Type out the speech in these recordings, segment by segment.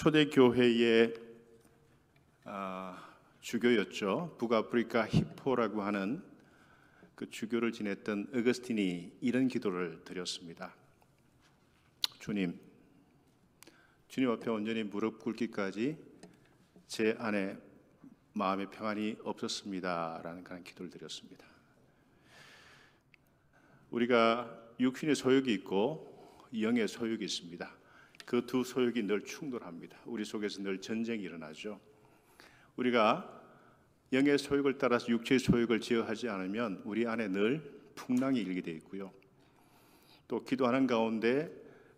초대교회의 주교였죠. 북아프리카 히포라고 하는 그 주교를 지냈던 어거스틴이 이런 기도를 드렸습니다. 주님 앞에 온전히 무릎 꿇기까지 제 안에 마음의 평안이 없었습니다 라는 그런 기도를 드렸습니다. 우리가 육신의 소욕이 있고 영의 소욕이 있습니다. 그 두 소욕이 늘 충돌합니다. 우리 속에서 늘 전쟁이 일어나죠. 우리가 영의 소욕을 따라서 육체의 소욕을 제어하지 않으면 우리 안에 늘 풍랑이 일게 되어 있고요. 또 기도하는 가운데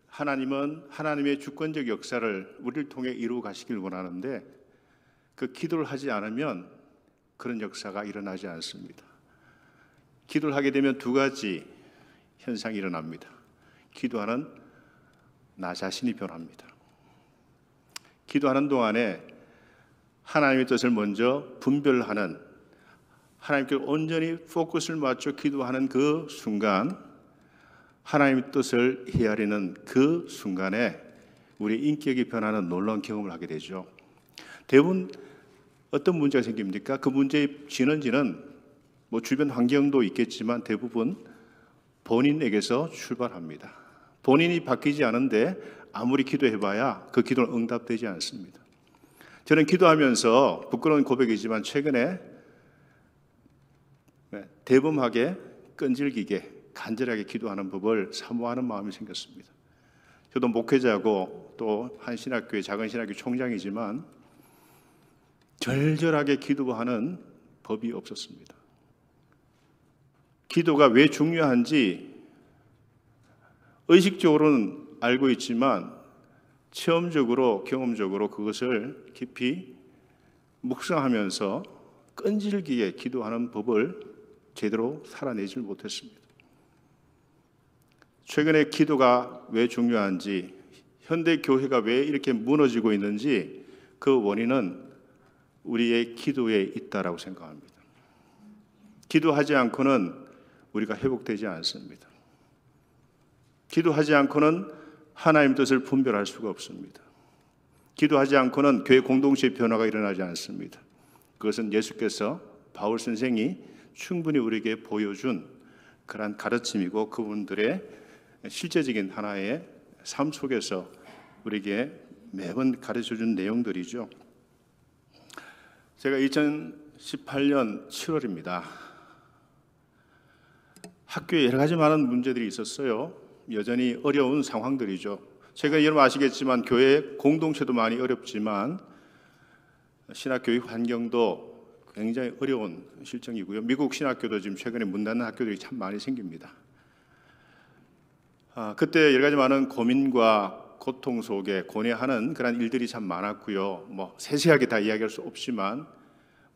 하나님은 하나님의 주권적 역사를 우리를 통해 이루어 가시길 원하는데 그 기도를 하지 않으면 그런 역사가 일어나지 않습니다. 기도를 하게 되면 두 가지 현상이 일어납니다. 기도하는 나 자신이 변합니다. 기도하는 동안에 하나님의 뜻을 먼저 분별하는, 하나님께 온전히 포커스를 맞춰 기도하는 그 순간, 하나님의 뜻을 헤아리는 그 순간에 우리 인격이 변하는 놀라운 경험을 하게 되죠. 대부분 어떤 문제가 생깁니까? 그 문제의 진원지는 뭐 주변 환경도 있겠지만 대부분 본인에게서 출발합니다. 본인이 바뀌지 않은데 아무리 기도해봐야 그 기도는 응답되지 않습니다. 저는 기도하면서 부끄러운 고백이지만 최근에 대범하게 끈질기게 간절하게 기도하는 법을 사모하는 마음이 생겼습니다. 저도 목회자고 또 한 신학교의 작은 신학교 총장이지만 절절하게 기도하는 법이 없었습니다. 기도가 왜 중요한지 의식적으로는 알고 있지만 체험적으로 경험적으로 그것을 깊이 묵상하면서 끈질기게 기도하는 법을 제대로 살아내지 못했습니다. 최근에 기도가 왜 중요한지, 현대 교회가 왜 이렇게 무너지고 있는지 그 원인은 우리의 기도에 있다라고 생각합니다. 기도하지 않고는 우리가 회복되지 않습니다. 기도하지 않고는 하나님 뜻을 분별할 수가 없습니다. 기도하지 않고는 교회 공동체의 변화가 일어나지 않습니다. 그것은 예수께서 바울 선생이 충분히 우리에게 보여준 그러한 가르침이고 그분들의 실제적인 하나의 삶 속에서 우리에게 매번 가르쳐준 내용들이죠. 제가 2018년 7월입니다. 학교에 여러 가지 많은 문제들이 있었어요. 여전히 어려운 상황들이죠. 최근에 여러분 아시겠지만 교회 공동체도 많이 어렵지만 신학교육 환경도 굉장히 어려운 실정이고요. 미국 신학교도 지금 최근에 문 닫는 학교들이 참 많이 생깁니다. 그때 여러 가지 많은 고민과 고통 속에 고뇌하는 그런 일들이 참 많았고요. 뭐 세세하게 다 이야기할 수 없지만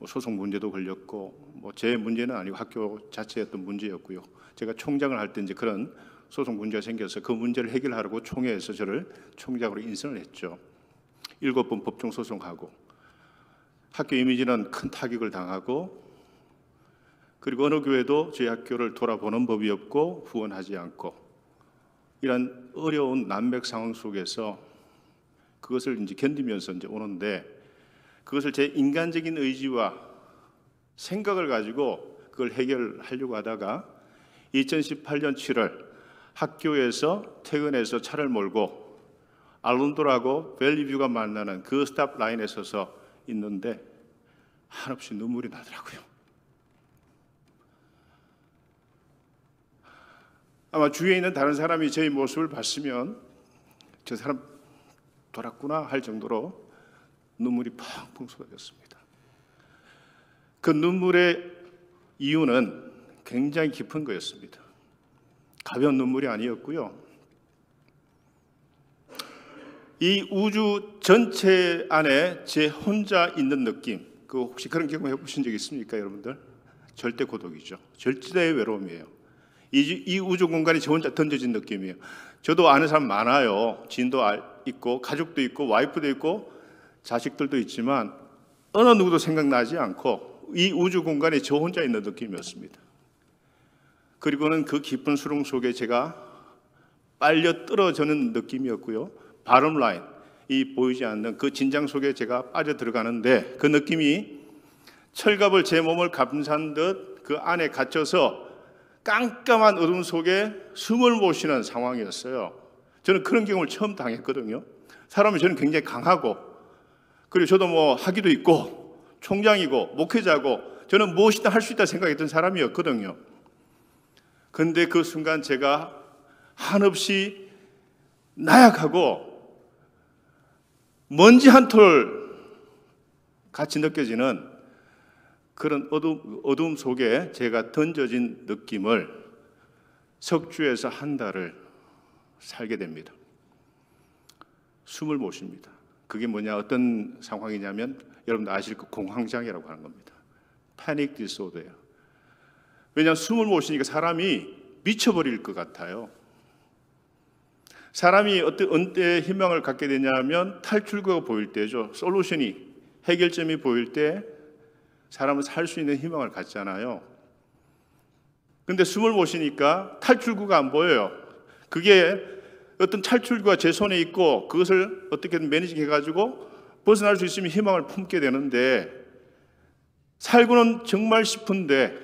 소송 문제도 걸렸고 제 문제는 아니고 학교 자체의 어떤 문제였고요. 제가 총장을 할 때 이제 그런 소송 문제가 생겨서 그 문제를 해결하려고 총회에서 저를 총장으로 인선을 했죠. 7번 법정 소송하고 학교 이미지는 큰 타격을 당하고 그리고 어느 교회도 저희 학교를 돌아보는 법이 없고 후원하지 않고 이런 어려운 난맥 상황 속에서 그것을 이제 견디면서 이제 오는데 그것을 제 인간적인 의지와 생각을 가지고 그걸 해결하려고 하다가 2018년 7월 학교에서 퇴근해서 차를 몰고 알론도라고 밸리뷰가 만나는 그 스탑 라인에 서서 있는데 한없이 눈물이 나더라고요. 아마 주위에 있는 다른 사람이 저의 모습을 봤으면 저 사람 돌았구나 할 정도로 눈물이 펑펑 쏟아졌습니다. 그 눈물의 이유는 굉장히 깊은 거였습니다. 가벼운 눈물이 아니었고요. 이 우주 전체 안에 제 혼자 있는 느낌, 그 혹시 그런 경험 해보신 적 있습니까, 여러분들? 절대 고독이죠. 절대의 외로움이에요. 이 우주 공간에 저 혼자 던져진 느낌이에요. 저도 아는 사람 많아요. 지인도 있고 가족도 있고 와이프도 있고 자식들도 있지만 어느 누구도 생각나지 않고 이 우주 공간에 저 혼자 있는 느낌이었습니다. 그리고는 그 깊은 수렁 속에 제가 빨려 떨어지는 느낌이었고요. 바람 라인, 이 보이지 않는 그 진장 속에 제가 빠져 들어가는데 그 느낌이 철갑을 제 몸을 감싼 듯 그 안에 갇혀서 깜깜한 어둠 속에 숨을 못 쉬는 상황이었어요. 저는 그런 경험을 처음 당했거든요. 사람이 저는 굉장히 강하고 그리고 저도 뭐 학위도 있고 총장이고 목회자고 저는 무엇이든 할 수 있다 생각했던 사람이었거든요. 그런데 그 순간 제가 한없이 나약하고 먼지 한 톨 같이 느껴지는 그런 어둠 속에 제가 던져진 느낌을 석주에서 한 달을 살게 됩니다. 숨을 못 쉽니다. 그게 뭐냐, 어떤 상황이냐면 여러분들 아실 그 공황장애라고 하는 겁니다. 패닉 디소더예요. 왜냐하면 숨을 못 쉬니까 사람이 미쳐버릴 것 같아요. 사람이 언제 희망을 갖게 되냐면 탈출구가 보일 때죠. 솔루션이, 해결점이 보일 때 사람은 살 수 있는 희망을 갖잖아요. 근데 숨을 못 쉬니까 탈출구가 안 보여요. 그게 어떤 탈출구가 제 손에 있고 그것을 어떻게든 매니징 해가지고 벗어날 수 있으면 희망을 품게 되는데 살고는 정말 싶은데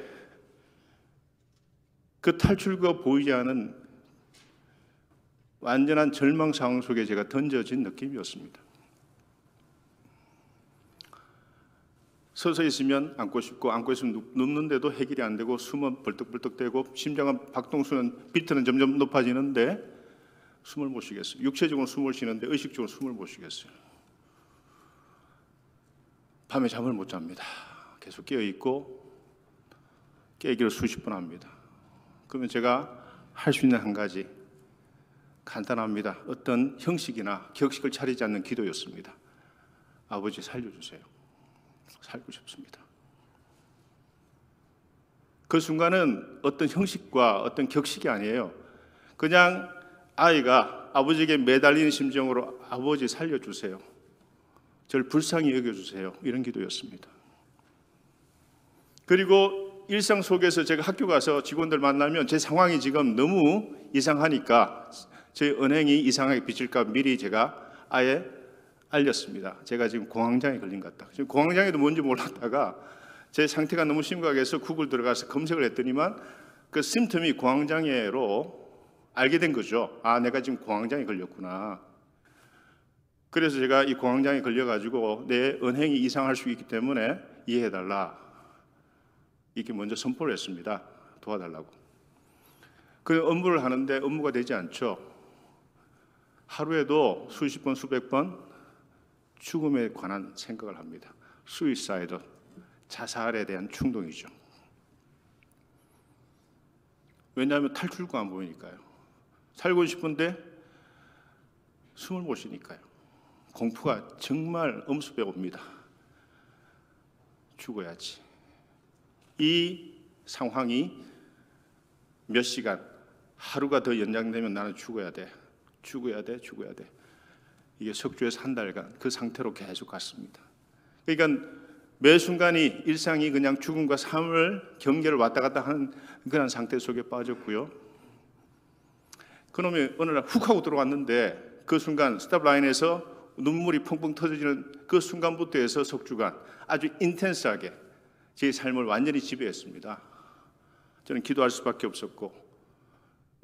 그 탈출구가 보이지 않은 완전한 절망 상황 속에 제가 던져진 느낌이었습니다. 서서 있으면 앉고 싶고 앉고 있으면 눕는데도 해결이 안 되고 숨은 벌떡벌떡대고 심장은 박동수는 비트는 점점 높아지는데 숨을 못 쉬겠어요. 육체적으로 숨을 쉬는데 의식적으로 숨을 못 쉬겠어요. 밤에 잠을 못 잡니다. 계속 깨어있고 깨기를 수십 번 합니다. 그러면 제가 할 수 있는 한 가지 간단합니다. 어떤 형식이나 격식을 차리지 않는 기도였습니다. 아버지 살려주세요. 살고 싶습니다. 그 순간은 어떤 형식과 어떤 격식이 아니에요. 그냥 아이가 아버지에게 매달리는 심정으로 아버지 살려주세요. 저를 불쌍히 여겨주세요. 이런 기도였습니다. 그리고 일상 속에서 제가 학교 가서 직원들 만나면 제 상황이 지금 너무 이상하니까 제 은행이 이상하게 비칠까 미리 제가 아예 알렸습니다. 제가 지금 공황장애 걸린 것 같다. 지금 공황장애도 뭔지 몰랐다가 제 상태가 너무 심각해서 해서 구글 들어가서 검색을 했더니만 그 심텀이 공황장애로 알게 된 거죠. 아, 내가 지금 공황장애 걸렸구나. 그래서 제가 이 공황장애 걸려가지고 내 은행이 이상할 수 있기 때문에 이해해달라. 이렇게 먼저 선포를 했습니다. 도와달라고. 그 업무를 하는데 업무가 되지 않죠. 하루에도 수십 번, 수백 번 죽음에 관한 생각을 합니다. 수이사이드, 자살에 대한 충동이죠. 왜냐하면 탈출구가 안 보이니까요. 살고 싶은데 숨을 못 쉬니까요. 공포가 정말 엄습해 옵니다. 죽어야지. 이 상황이 몇 시간, 하루가 더 연장되면 나는 죽어야 돼. 죽어야 돼. 죽어야 돼. 이게 석주에서 한 달간 그 상태로 계속 갔습니다. 그러니까 매 순간이 일상이 그냥 죽음과 삶을 경계를 왔다 갔다 하는 그런 상태 속에 빠졌고요. 그놈이 어느 날 훅 하고 들어왔는데 그 순간 스탑라인에서 눈물이 펑펑 터지는 그 순간부터 해서 석주간 아주 인텐스하게 제 삶을 완전히 지배했습니다. 저는 기도할 수밖에 없었고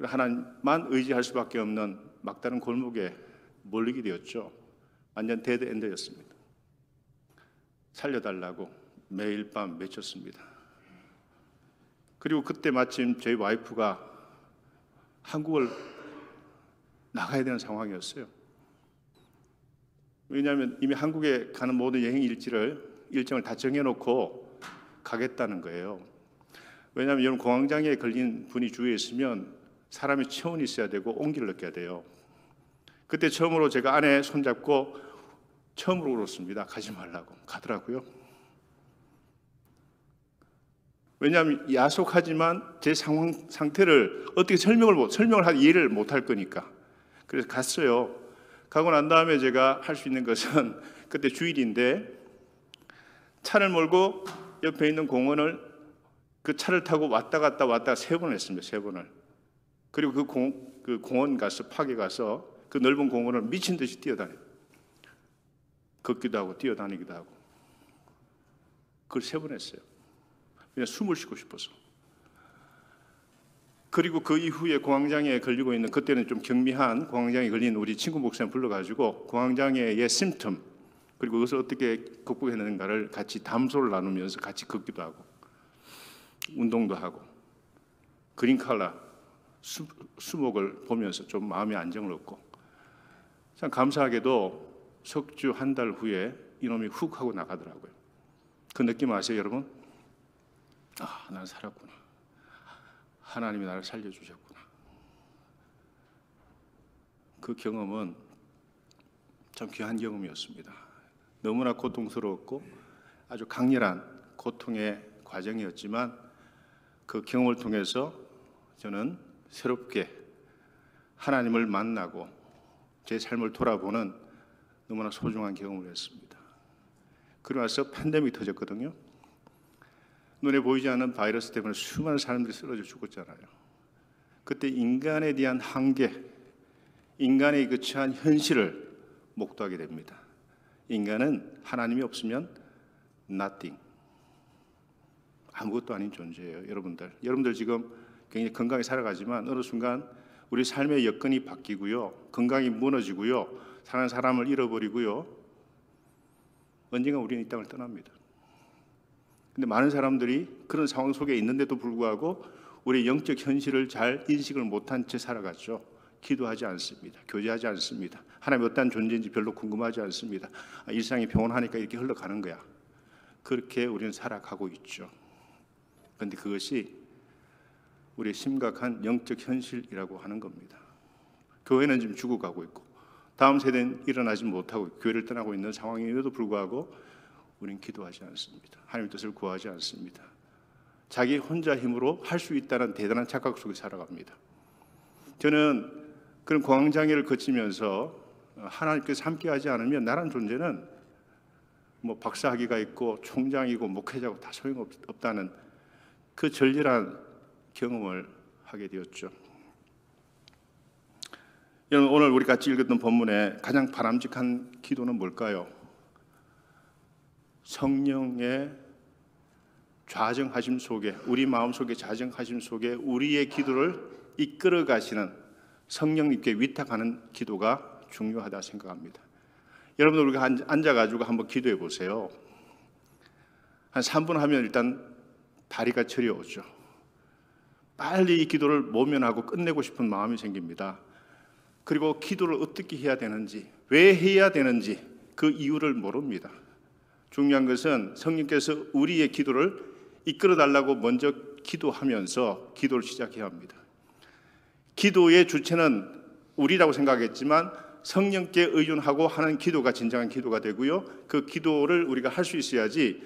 하나님만 의지할 수밖에 없는 막다른 골목에 몰리게 되었죠. 완전 데드 엔드였습니다. 살려달라고 매일 밤 외쳤습니다. 그리고 그때 마침 저희 와이프가 한국을 나가야 되는 상황이었어요. 왜냐하면 이미 한국에 가는 모든 여행 일정을 다 정해놓고 가겠다는 거예요. 왜냐하면 여러분 공황장애에 걸린 분이 주위에 있으면 사람의 체온이 있어야 되고 온기를 느껴야 돼요. 그때 처음으로 제가 아내 손잡고 처음으로 울었습니다. 가지 말라고. 가더라고요. 왜냐하면 야속하지만 제 상태를 어떻게 설명을 할 이해를 못할 거니까. 그래서 갔어요. 가고 난 다음에 제가 할 수 있는 것은 그때 주일인데 차를 몰고 옆에 있는 공원을 그 차를 타고 왔다 갔다 3번을 했습니다. 3번을. 그리고 그 공원 가서 파게 가서 그 넓은 공원을 미친 듯이 뛰어다녀요. 걷기도 하고 뛰어다니기도 하고. 그걸 3번 했어요. 그냥 숨을 쉬고 싶어서. 그리고 그 이후에 공황장애에 걸리고 있는, 그때는 좀 경미한 공황장애에 걸린 우리 친구 목사님 불러가지고 공황장애의 심텀, 그리고 그것을 어떻게 극복했는가를 같이 담소를 나누면서 같이 걷기도 하고 운동도 하고 그린칼라 수목을 보면서 좀 마음의 안정을 얻고, 참 감사하게도 석주 1달 후에 이놈이 훅 하고 나가더라고요. 그 느낌 아세요, 여러분? 아, 난 살았구나. 하나님이 나를 살려주셨구나. 그 경험은 참 귀한 경험이었습니다. 너무나 고통스러웠고 아주 강렬한 고통의 과정이었지만 그 경험을 통해서 저는 새롭게 하나님을 만나고 제 삶을 돌아보는 너무나 소중한 경험을 했습니다. 그러고 나서 팬데믹이 터졌거든요. 눈에 보이지 않는 바이러스 때문에 수많은 사람들이 쓰러져 죽었잖아요. 그때 인간에 대한 한계, 인간의 그 처한 현실을 목도하게 됩니다. 인간은 하나님이 없으면 nothing, 아무것도 아닌 존재예요. 여러분들 지금 굉장히 건강히 살아가지만 어느 순간 우리 삶의 여건이 바뀌고요, 건강이 무너지고요, 사랑하는 사람을 잃어버리고요, 언젠가 우리는 이 땅을 떠납니다. 근데 많은 사람들이 그런 상황 속에 있는데도 불구하고 우리의 영적 현실을 잘 인식을 못한 채 살아갔죠. 기도하지 않습니다. 교제하지 않습니다. 하나님이 어떤 존재인지 별로 궁금하지 않습니다. 일상이 평온하니까 이렇게 흘러가는 거야. 그렇게 우리는 살아가고 있죠. 그런데 그것이 우리의 심각한 영적 현실이라고 하는 겁니다. 교회는 지금 죽어가고 있고 다음 세대는 일어나지 못하고 교회를 떠나고 있는 상황임에도 불구하고 우리는 기도하지 않습니다. 하나님의 뜻을 구하지 않습니다. 자기 혼자 힘으로 할 수 있다는 대단한 착각 속에 살아갑니다. 저는 그런 공황장애를 거치면서 하나님께서 함께하지 않으면 나란 존재는 뭐 박사학위가 있고 총장이고 목회자고 다 소용없다는 그 절절한 경험을 하게 되었죠. 여러분, 오늘 우리 같이 읽었던 본문의 가장 바람직한 기도는 뭘까요? 성령의 좌정하심 속에, 우리 마음속에 좌정하심 속에 우리의 기도를 이끌어 가시는 성령님께 위탁하는 기도가 중요하다 생각합니다. 여러분들 우리가 앉아가지고 한번 기도해 보세요. 한 3분 하면 일단 다리가 저려오죠. 빨리 이 기도를 모면하고 끝내고 싶은 마음이 생깁니다. 그리고 기도를 어떻게 해야 되는지, 왜 해야 되는지 그 이유를 모릅니다. 중요한 것은 성령께서 우리의 기도를 이끌어 달라고 먼저 기도하면서 기도를 시작해야 합니다. 기도의 주체는 우리라고 생각했지만 성령께 의존하고 하는 기도가 진정한 기도가 되고요, 그 기도를 우리가 할 수 있어야지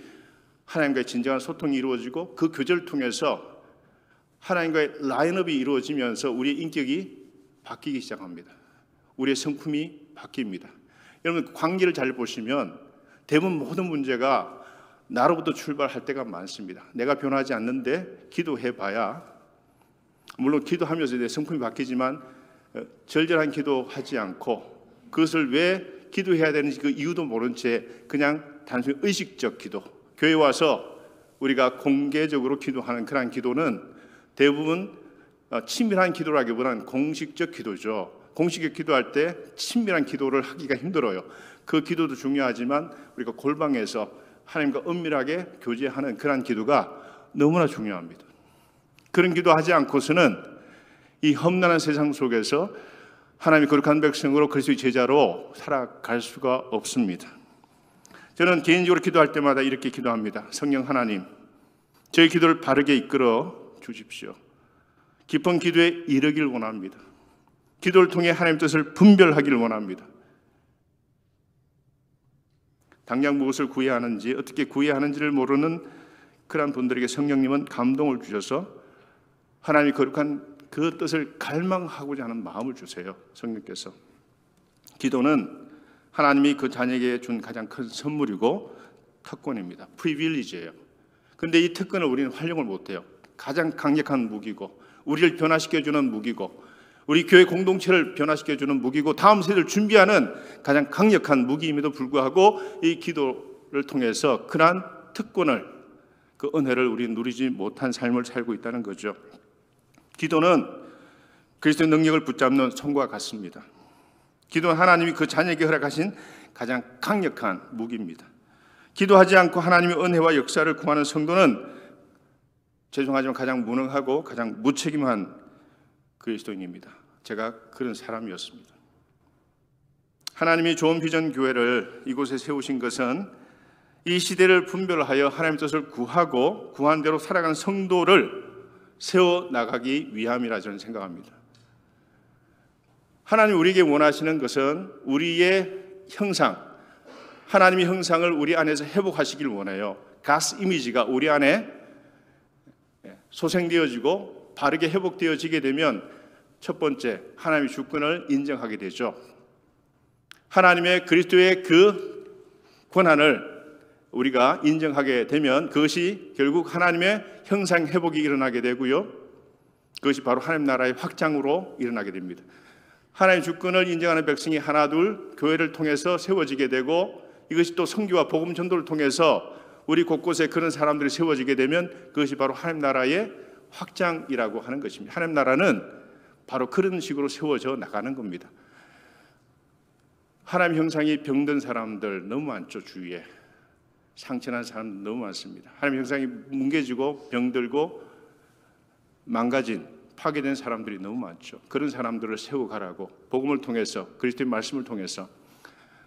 하나님과의 진정한 소통이 이루어지고 그 교제를 통해서 하나님과의 라인업이 이루어지면서 우리의 인격이 바뀌기 시작합니다. 우리의 성품이 바뀝니다. 여러분, 관계를 잘 보시면 대부분 모든 문제가 나로부터 출발할 때가 많습니다. 내가 변하지 않는데 기도해봐야, 물론 기도하면서 내 성품이 바뀌지만 절절한 기도하지 않고 그것을 왜 기도해야 되는지 그 이유도 모른 채 그냥 단순히 의식적 기도, 교회 와서 우리가 공개적으로 기도하는 그런 기도는 대부분 친밀한 기도라기보다는 공식적 기도죠. 공식적 기도할 때 친밀한 기도를 하기가 힘들어요. 그 기도도 중요하지만 우리가 골방에서 하나님과 은밀하게 교제하는 그런 기도가 너무나 중요합니다. 그런 기도하지 않고서는 이 험난한 세상 속에서 하나님의 거룩한 백성으로 그리스도의 제자로 살아갈 수가 없습니다. 저는 개인적으로 기도할 때마다 이렇게 기도합니다. 성령 하나님, 저희 기도를 바르게 이끌어 주십시오. 깊은 기도에 이르길 원합니다. 기도를 통해 하나님 뜻을 분별하기를 원합니다. 당장 무엇을 구해야 하는지, 어떻게 구해야 하는지를 모르는 그런 분들에게 성령님은 감동을 주셔서 하나님의 거룩한 그 뜻을 갈망하고자 하는 마음을 주세요. 성령께서. 기도는 하나님이 그 자녀에게 준 가장 큰 선물이고 특권입니다. 프리빌리지예요. 그런데 이 특권을 우리는 활용을 못해요. 가장 강력한 무기고 우리를 변화시켜주는 무기고 우리 교회 공동체를 변화시켜주는 무기고 다음 세대를 준비하는 가장 강력한 무기임에도 불구하고 이 기도를 통해서 그러한 특권을, 그 은혜를 우리는 누리지 못한 삶을 살고 있다는 거죠. 기도는 그리스도의 능력을 붙잡는 손과 같습니다. 기도는 하나님이 그 자녀에게 허락하신 가장 강력한 무기입니다. 기도하지 않고 하나님의 은혜와 역사를 구하는 성도는 죄송하지만 가장 무능하고 가장 무책임한 그리스도인입니다. 제가 그런 사람이었습니다. 하나님이 좋은 비전 교회를 이곳에 세우신 것은 이 시대를 분별하여 하나님의 뜻을 구하고 구한 대로 살아가는 성도를 세워나가기 위함이라 저는 생각합니다. 하나님이 우리에게 원하시는 것은 우리의 형상, 하나님의 형상을 우리 안에서 회복하시길 원해요. God's 이미지가 우리 안에 소생되어지고 바르게 회복되어지게 되면 첫 번째, 하나님의 주권을 인정하게 되죠. 하나님의 그리스도의 그 권한을 우리가 인정하게 되면 그것이 결국 하나님의 형상 회복이 일어나게 되고요. 그것이 바로 하나님 나라의 확장으로 일어나게 됩니다. 하나님의 주권을 인정하는 백성이 하나둘 교회를 통해서 세워지게 되고 이것이 또 선교와 복음 전도를 통해서 우리 곳곳에 그런 사람들이 세워지게 되면 그것이 바로 하나님 나라의 확장이라고 하는 것입니다. 하나님 나라는 바로 그런 식으로 세워져 나가는 겁니다. 하나님 형상이 병든 사람들 너무 많죠. 주위에 상처난 사람들 너무 많습니다. 하나님 형상이 뭉개지고 병들고 망가진 파괴된 사람들이 너무 많죠. 그런 사람들을 세워가라고 복음을 통해서 그리스도의 말씀을 통해서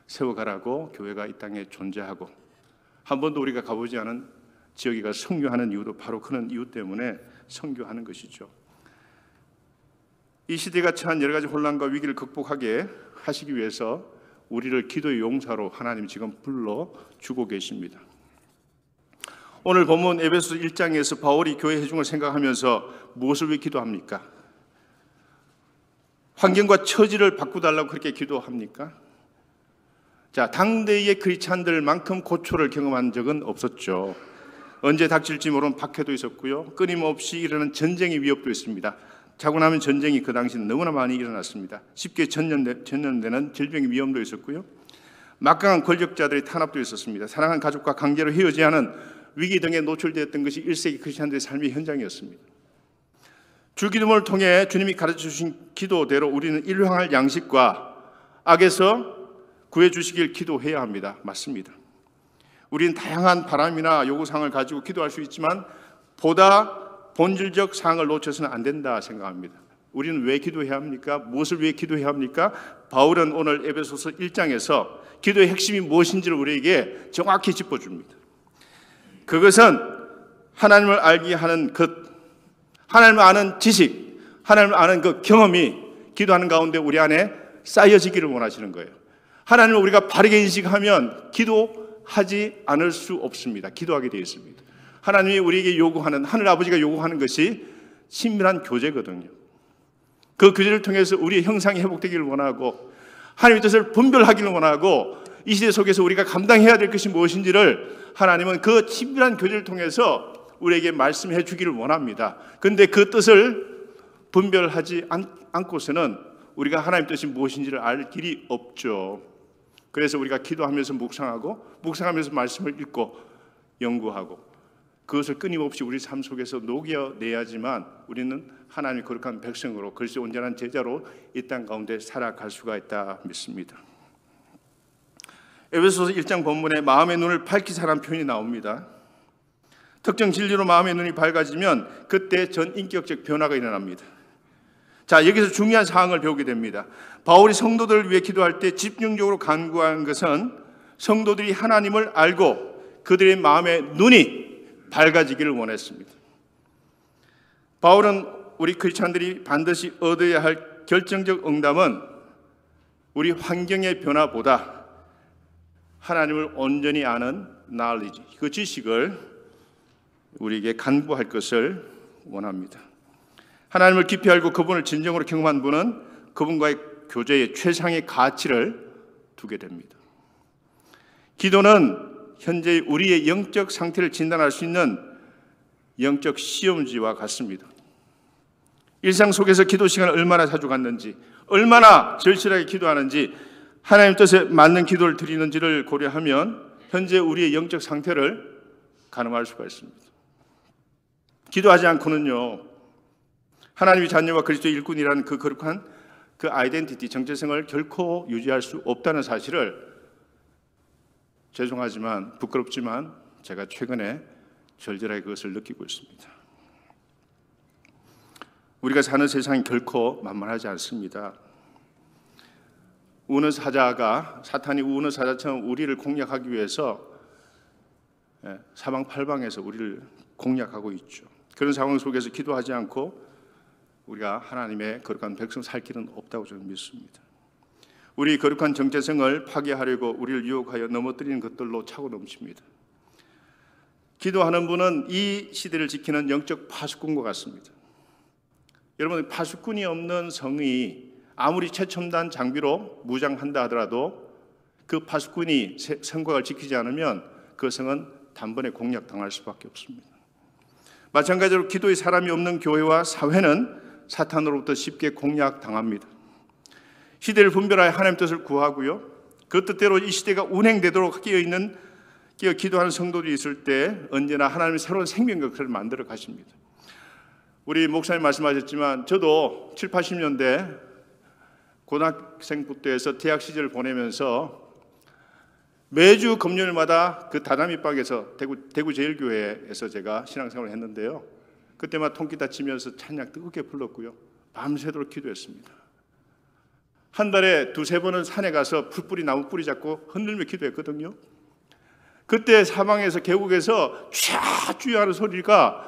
세워가라고 교회가 이 땅에 존재하고 한 번도 우리가 가보지 않은 지역에 가서 선교하는 이유도 바로 그런 이유 때문에 선교하는 것이죠. 이 시대가 처한 여러 가지 혼란과 위기를 극복하게 하시기 위해서 우리를 기도의 용사로 하나님이 지금 불러주고 계십니다. 오늘 본문 에베소서 1장에서 바울이 교회 회중을 생각하면서 무엇을 위해 기도합니까? 환경과 처지를 바꾸달라고 그렇게 기도합니까? 자, 당대의 크리스찬들만큼 고초를 경험한 적은 없었죠. 언제 닥칠지 모르는 박해도 있었고요. 끊임없이 일어나는 전쟁의 위협도 있습니다. 자고 나면 전쟁이 그 당시는 너무나 많이 일어났습니다. 쉽게 전염되는 질병의 위험도 있었고요. 막강한 권력자들의 탄압도 있었습니다. 사랑하는 가족과 강제로 헤어져야 하는 위기 등에 노출되었던 것이 1세기 크리스찬들의 삶의 현장이었습니다. 주기도문을 통해 주님이 가르쳐주신 기도대로 우리는 일용할 양식과 악에서 구해주시길 기도해야 합니다. 맞습니다. 우리는 다양한 바람이나 요구사항을 가지고 기도할 수 있지만 보다 본질적 사항을 놓쳐서는 안 된다 생각합니다. 우리는 왜 기도해야 합니까? 무엇을 위해 기도해야 합니까? 바울은 오늘 에베소서 1장에서 기도의 핵심이 무엇인지를 우리에게 정확히 짚어줍니다. 그것은 하나님을 알게 하는 것, 하나님을 아는 지식, 하나님을 아는 그 경험이 기도하는 가운데 우리 안에 쌓여지기를 원하시는 거예요. 하나님을 우리가 바르게 인식하면 기도하지 않을 수 없습니다. 기도하게 되어 있습니다. 하나님이 우리에게 요구하는, 하늘 아버지가 요구하는 것이 친밀한 교제거든요. 그 교제를 통해서 우리의 형상이 회복되기를 원하고 하나님의 뜻을 분별하기를 원하고 이 시대 속에서 우리가 감당해야 될 것이 무엇인지를 하나님은 그 친밀한 교제를 통해서 우리에게 말씀해 주기를 원합니다. 그런데 그 뜻을 분별하지 않고서는 우리가 하나님의 뜻이 무엇인지를 알 길이 없죠. 그래서 우리가 기도하면서 묵상하면서 말씀을 읽고 연구하고 그것을 끊임없이 우리 삶 속에서 녹여내야지만 우리는 하나님의 거룩한 백성으로 그리스도의 온전한 제자로 이 땅 가운데 살아갈 수가 있다 믿습니다. 에베소서 1장 본문에 마음의 눈을 밝히사라는 표현이 나옵니다. 특정 진리로 마음의 눈이 밝아지면 그때 전인격적 변화가 일어납니다. 자, 여기서 중요한 사항을 배우게 됩니다. 바울이 성도들을 위해 기도할 때 집중적으로 간구한 것은 성도들이 하나님을 알고 그들의 마음의 눈이 밝아지기를 원했습니다. 바울은 우리 크리스찬들이 반드시 얻어야 할 결정적 응답은 우리 환경의 변화보다 하나님을 온전히 아는 knowledge, 그 지식을 우리에게 간구할 것을 원합니다. 하나님을 깊이 알고 그분을 진정으로 경험한 분은 그분과의 교제의 최상의 가치를 두게 됩니다. 기도는 현재 우리의 영적 상태를 진단할 수 있는 영적 시험지와 같습니다. 일상 속에서 기도 시간을 얼마나 자주 갖는지, 얼마나 절실하게 기도하는지, 하나님 뜻에 맞는 기도를 드리는지를 고려하면 현재 우리의 영적 상태를 가늠할 수가 있습니다. 기도하지 않고는요, 하나님의 자녀와 그리스도의 일꾼이라는 그 거룩한 그 아이덴티티, 정체성을 결코 유지할 수 없다는 사실을, 죄송하지만 부끄럽지만 제가 최근에 절절하게 그것을 느끼고 있습니다. 우리가 사는 세상이 결코 만만하지 않습니다. 우는 사자가, 사탄이 우는 사자처럼 우리를 공략하기 위해서 사방팔방에서 우리를 공략하고 있죠. 그런 상황 속에서 기도하지 않고 우리가 하나님의 거룩한 백성 살 길은 없다고 저는 믿습니다. 우리 거룩한 정체성을 파괴하려고 우리를 유혹하여 넘어뜨리는 것들로 차고 넘칩니다. 기도하는 분은 이 시대를 지키는 영적 파수꾼과 같습니다. 여러분, 파수꾼이 없는 성이 아무리 최첨단 장비로 무장한다 하더라도 그 파수꾼이 성곽을 지키지 않으면 그 성은 단번에 공략당할 수밖에 없습니다. 마찬가지로 기도의 사람이 없는 교회와 사회는 사탄으로부터 쉽게 공략당합니다. 시대를 분별하여 하나님 뜻을 구하고요, 그 뜻대로 이 시대가 운행되도록 끼어 기도하는 성도들이 있을 때 언제나 하나님의 새로운 생명력을 만들어 가십니다. 우리 목사님 말씀하셨지만 저도 7, 80년대 고등학생부터 해서 대학 시절을 보내면서 매주 금요일마다 그 다다미방에서 대구 제일교회에서 제가 신앙생활을 했는데요, 그때마다 통기타 치면서 찬양 뜨겁게 불렀고요, 밤새도록 기도했습니다. 한 달에 2-3번은 산에 가서 풀뿌리 나무 뿌리 잡고 흔들며 기도했거든요. 그때 사방에서 계곡에서 촤 하는 소리가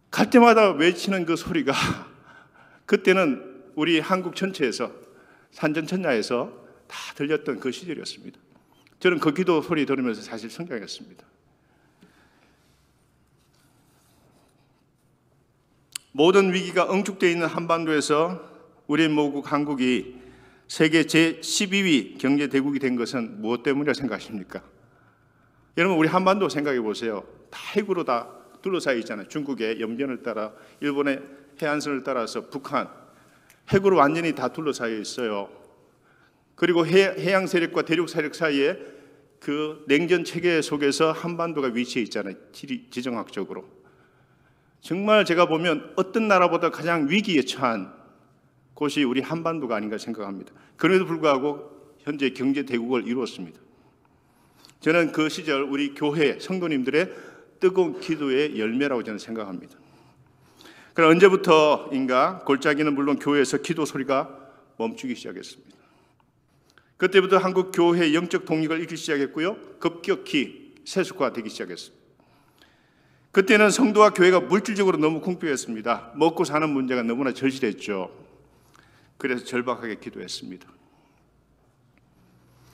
갈 때마다 외치는 그 소리가 그때는 우리 한국 전체에서 산전천야에서 다 들렸던 그 시절이었습니다. 저는 그 기도 소리 들으면서 사실 성장했습니다. 모든 위기가 응축되어 있는 한반도에서 우리 모국 한국이 세계 제12위 경제대국이 된 것은 무엇 때문이라고 생각하십니까? 여러분, 우리 한반도 생각해 보세요. 다 핵으로 다 둘러싸여 있잖아요. 중국의 연변을 따라, 일본의 해안선을 따라서 북한, 핵으로 완전히 다 둘러싸여 있어요. 그리고 해양 세력과 대륙 세력 사이에 그 냉전 체계 속에서 한반도가 위치해 있잖아요. 지정학적으로. 정말 제가 보면 어떤 나라보다 가장 위기에 처한 곳이 우리 한반도가 아닌가 생각합니다. 그럼에도 불구하고 현재 경제 대국을 이루었습니다. 저는 그 시절 우리 교회 성도님들의 뜨거운 기도의 열매라고 저는 생각합니다. 그럼 언제부터인가 골짜기는 물론 교회에서 기도 소리가 멈추기 시작했습니다. 그때부터 한국 교회의 영적 동력을 잃기 시작했고요, 급격히 세속화되기 시작했습니다. 그때는 성도와 교회가 물질적으로 너무 궁핍했습니다. 먹고 사는 문제가 너무나 절실했죠. 그래서 절박하게 기도했습니다.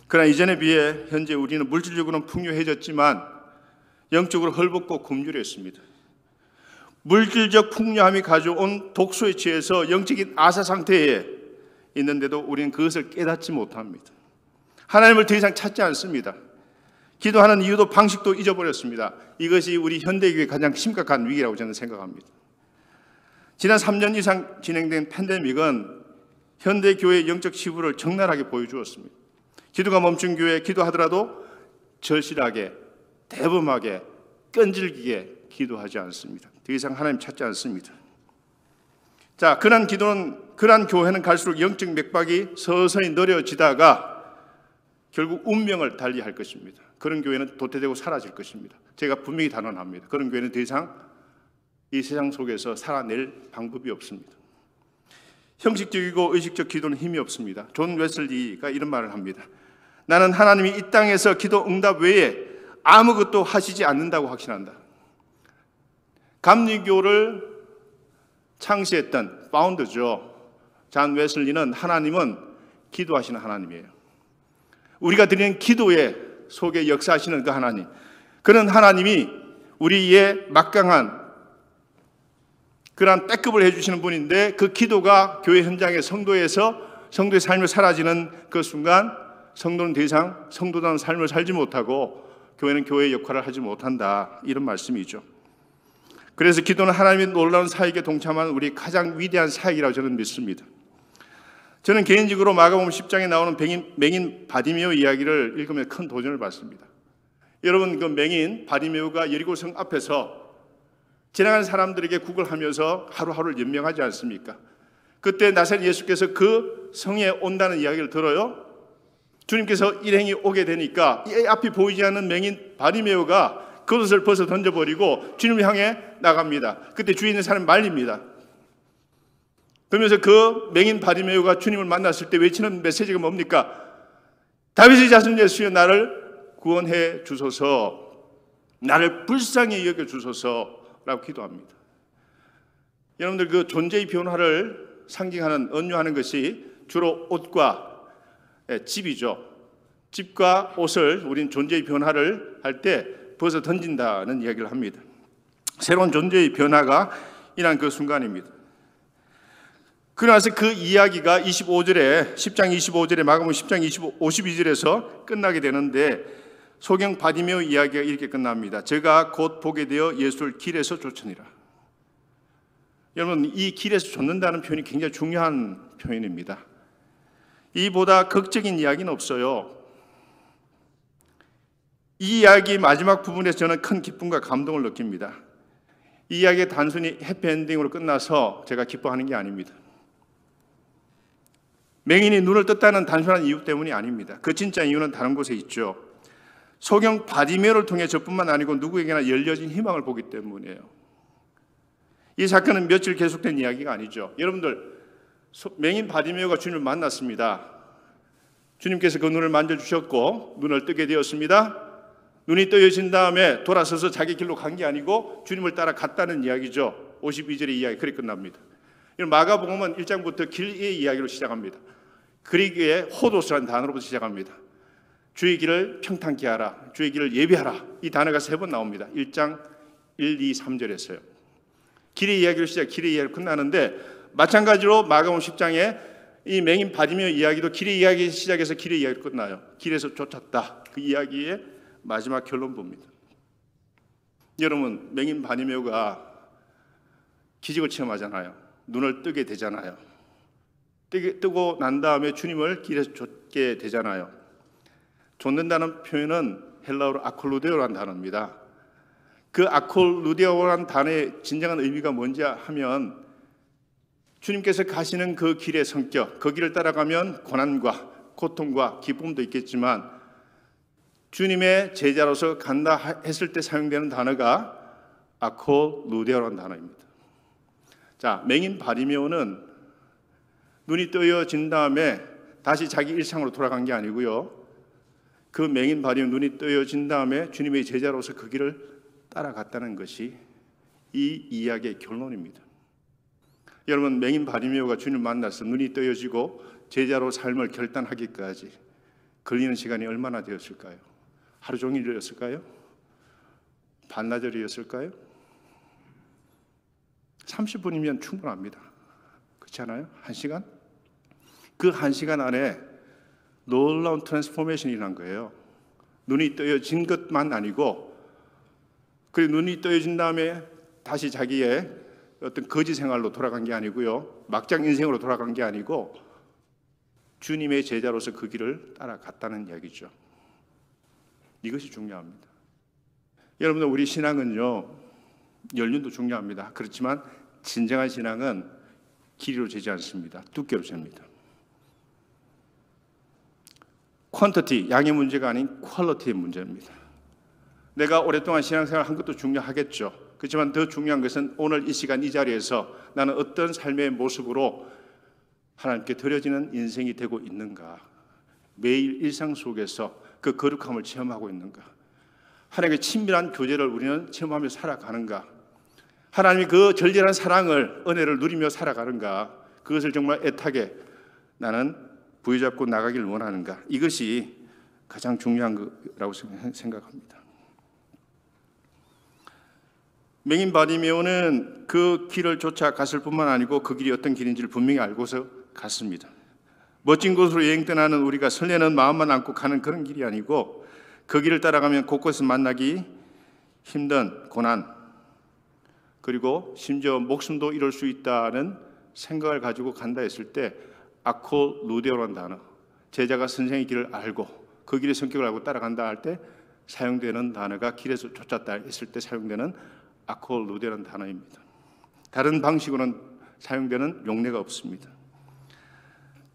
그러나 이전에 비해 현재 우리는 물질적으로는 풍요해졌지만 영적으로 헐벗고 굶주렸습니다. 물질적 풍요함이 가져온 독소에 취해서 영적인 아사 상태에 있는데도 우리는 그것을 깨닫지 못합니다. 하나님을 더 이상 찾지 않습니다. 기도하는 이유도 방식도 잊어버렸습니다. 이것이 우리 현대교회의 가장 심각한 위기라고 저는 생각합니다. 지난 3년 이상 진행된 팬데믹은 현대교회의 영적 치부를 적나라하게 보여주었습니다. 기도가 멈춘 교회, 기도하더라도 절실하게, 대범하게, 끈질기게 기도하지 않습니다. 더 이상 하나님 찾지 않습니다. 자, 그런 교회는 갈수록 영적 맥박이 서서히 느려지다가 결국 운명을 달리할 것입니다. 그런 교회는 도태되고 사라질 것입니다. 제가 분명히 단언합니다. 그런 교회는 더 이상 이 세상 속에서 살아낼 방법이 없습니다. 형식적이고 의식적 기도는 힘이 없습니다. 존 웨슬리가 이런 말을 합니다. 나는 하나님이 이 땅에서 기도 응답 외에 아무것도 하시지 않는다고 확신한다. 감리교를 창시했던 파운더죠. 존 웨슬리는 하나님은 기도하시는 하나님이에요. 우리가 드리는 기도의 속에 역사하시는 그 하나님, 그런 하나님이 우리의 막강한 그러한 백업을 해주시는 분인데, 그 기도가 교회 현장의 성도의 삶을 사라지는 그 순간 성도는 더 이상 성도다운 삶을 살지 못하고 교회는 교회의 역할을 하지 못한다, 이런 말씀이죠. 그래서 기도는 하나님의 놀라운 사역에 동참하는 우리 가장 위대한 사역이라고 저는 믿습니다. 저는 개인적으로 마가복음 10장에 나오는 맹인 바디메오 이야기를 읽으며 큰 도전을 받습니다. 여러분, 그 맹인 바디메오가 여리고성 앞에서 지나가는 사람들에게 구걸하면서 하루하루를 연명하지 않습니까? 그때 나사렛 예수께서 그 성에 온다는 이야기를 들어요. 주님께서 일행이 오게 되니까 이 앞이 보이지 않는 맹인 바디메오가 겉옷을 벗어 던져버리고 주님을 향해 나갑니다. 그때 주위에 있는 사람이 말립니다. 그러면서 그 맹인 바디메오가 주님을 만났을 때 외치는 메시지가 뭡니까? 다윗의 자손 예수여, 나를 구원해 주소서, 나를 불쌍히 여겨 주소서라고 기도합니다. 여러분들, 그 존재의 변화를 상징하는, 언유하는 것이 주로 옷과 집이죠. 집과 옷을 우리는 존재의 변화를 할 때 벗어 던진다는 이야기를 합니다. 새로운 존재의 변화가 일어난 그 순간입니다. 그러나서 그 이야기가 25절에 10장 25절에 마가복음 10장 52절에서 끝나게 되는데 소경 바디메오 이야기가 이렇게 끝납니다. 제가 곧 보게 되어 예수를 길에서 쫓으니라. 여러분, 이 길에서 쫓는다는 표현이 굉장히 중요한 표현입니다. 이보다 극적인 이야기는 없어요. 이 이야기 마지막 부분에서 저는 큰 기쁨과 감동을 느낍니다. 이 이야기가 단순히 해피엔딩으로 끝나서 제가 기뻐하는 게 아닙니다. 맹인이 눈을 떴다는 단순한 이유 때문이 아닙니다. 그 진짜 이유는 다른 곳에 있죠. 소경 바디메오를 통해 저뿐만 아니고 누구에게나 열려진 희망을 보기 때문이에요. 이 사건은 며칠 계속된 이야기가 아니죠. 여러분들, 맹인 바디메오가 주님을 만났습니다. 주님께서 그 눈을 만져주셨고 눈을 뜨게 되었습니다. 눈이 떠여진 다음에 돌아서서 자기 길로 간 게 아니고 주님을 따라 갔다는 이야기죠. 52절의 이야기 그렇게 끝납니다. 마가복음은 1장부터 길의 이야기로 시작합니다. 그리그의 호도스라는 단어로부터 시작합니다. 주의 길을 평탄케 하라, 주의 길을 예비하라, 이 단어가 3번 나옵니다. 1장 1, 2, 3절에서요. 길의 이야기로 시작, 길의 이야기로 끝나는데 마찬가지로 마가복음 10장에 이 맹인 바디메오 이야기도 길의 이야기 시작해서 길의 이야기로 끝나요. 길에서 쫓았다, 그 이야기의 마지막 결론 봅니다. 여러분, 맹인 바디메오가 기적을 체험하잖아요. 눈을 뜨게 되잖아요. 뜨고 난 다음에 주님을 길에서 쫓게 되잖아요. 쫓는다는 표현은 헬라어로 아콜루데오라는 단어입니다. 그 아콜루데오라는 단어의 진정한 의미가 뭔지 하면 주님께서 가시는 그 길의 성격, 그 길을 따라가면 고난과 고통과 기쁨도 있겠지만 주님의 제자로서 간다 했을 때 사용되는 단어가 아콜루데오라는 단어입니다. 자, 맹인 바디메오는 눈이 떠여진 다음에 다시 자기 일상으로 돌아간 게 아니고요. 그 맹인 바디메오 눈이 떠여진 다음에 주님의 제자로서 그 길을 따라갔다는 것이 이 이야기의 결론입니다. 여러분, 맹인 바디메오가 주님을 만나서 눈이 떠여지고 제자로 삶을 결단하기까지 걸리는 시간이 얼마나 되었을까요? 하루 종일이었을까요? 반나절이었을까요? 30분이면 충분합니다. 그렇지 않아요? 1시간? 그 1시간 안에 놀라운 트랜스포메이션이 일어난 거예요. 눈이 떠여진 것만 아니고, 그리고 눈이 떠여진 다음에 다시 자기의 어떤 거지 생활로 돌아간 게 아니고요, 막장 인생으로 돌아간 게 아니고 주님의 제자로서 그 길을 따라갔다는 이야기죠. 이것이 중요합니다. 여러분들, 우리 신앙은요, 연륜도 중요합니다. 그렇지만 진정한 신앙은 길이로 재지 않습니다. 두께로 잽니다. 퀀티티, 양의 문제가 아닌 퀄리티의 문제입니다. 내가 오랫동안 신앙생활 한 것도 중요하겠죠. 그렇지만 더 중요한 것은 오늘 이 시간 이 자리에서 나는 어떤 삶의 모습으로 하나님께 드려지는 인생이 되고 있는가, 매일 일상 속에서 그 거룩함을 체험하고 있는가, 하나님의 친밀한 교제를 우리는 체험하며 살아가는가, 하나님의 그 절절한 사랑을, 은혜를 누리며 살아가는가, 그것을 정말 애타게 나는 부여잡고 나가기를 원하는가, 이것이 가장 중요한 거라고 생각합니다. 맹인 바디메오는 그 길을 쫓아갔을 뿐만 아니고 그 길이 어떤 길인지를 분명히 알고서 갔습니다. 멋진 곳으로 여행 떠나는 우리가 설레는 마음만 안고 가는 그런 길이 아니고 그 길을 따라가면 곳곳에서 만나기 힘든 고난, 그리고 심지어 목숨도 잃을 수 있다는 생각을 가지고 간다 했을 때 아콜루데오라는 단어, 제자가 선생의 길을 알고 그 길의 성격을 알고 따라간다 할 때 사용되는 단어가 길에서 쫓았다 했을 때 사용되는 아콜루데오라는 단어입니다. 다른 방식으로는 사용되는 용례가 없습니다.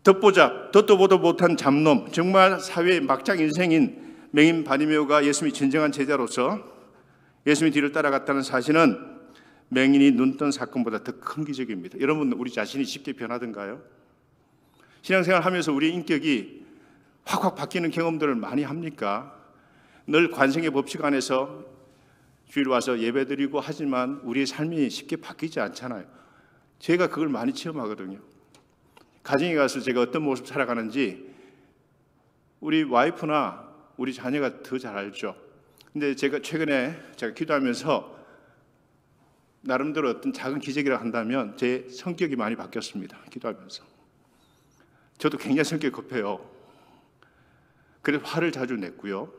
듣보잡, 듣도 보도 못한 잡놈, 정말 사회의 막장 인생인 맹인 바리메오가 예수님이 진정한 제자로서 예수님의 뒤를 따라갔다는 사실은 맹인이 눈 뜬 사건보다 더 큰 기적입니다. 여러분, 우리 자신이 쉽게 변하던가요? 신앙생활 하면서 우리 인격이 확확 바뀌는 경험들을 많이 합니까? 늘 관성의 법칙 안에서 주일 와서 예배드리고 하지만 우리의 삶이 쉽게 바뀌지 않잖아요. 제가 그걸 많이 체험하거든요. 가정에 가서 제가 어떤 모습 살아가는지 우리 와이프나 우리 자녀가 더 잘 알죠. 근데 제가 최근에 기도하면서 나름대로 어떤 작은 기적이라 한다면 제 성격이 많이 바뀌었습니다. 기도하면서. 저도 굉장히 성격이 급해요. 그래서 화를 자주 냈고요.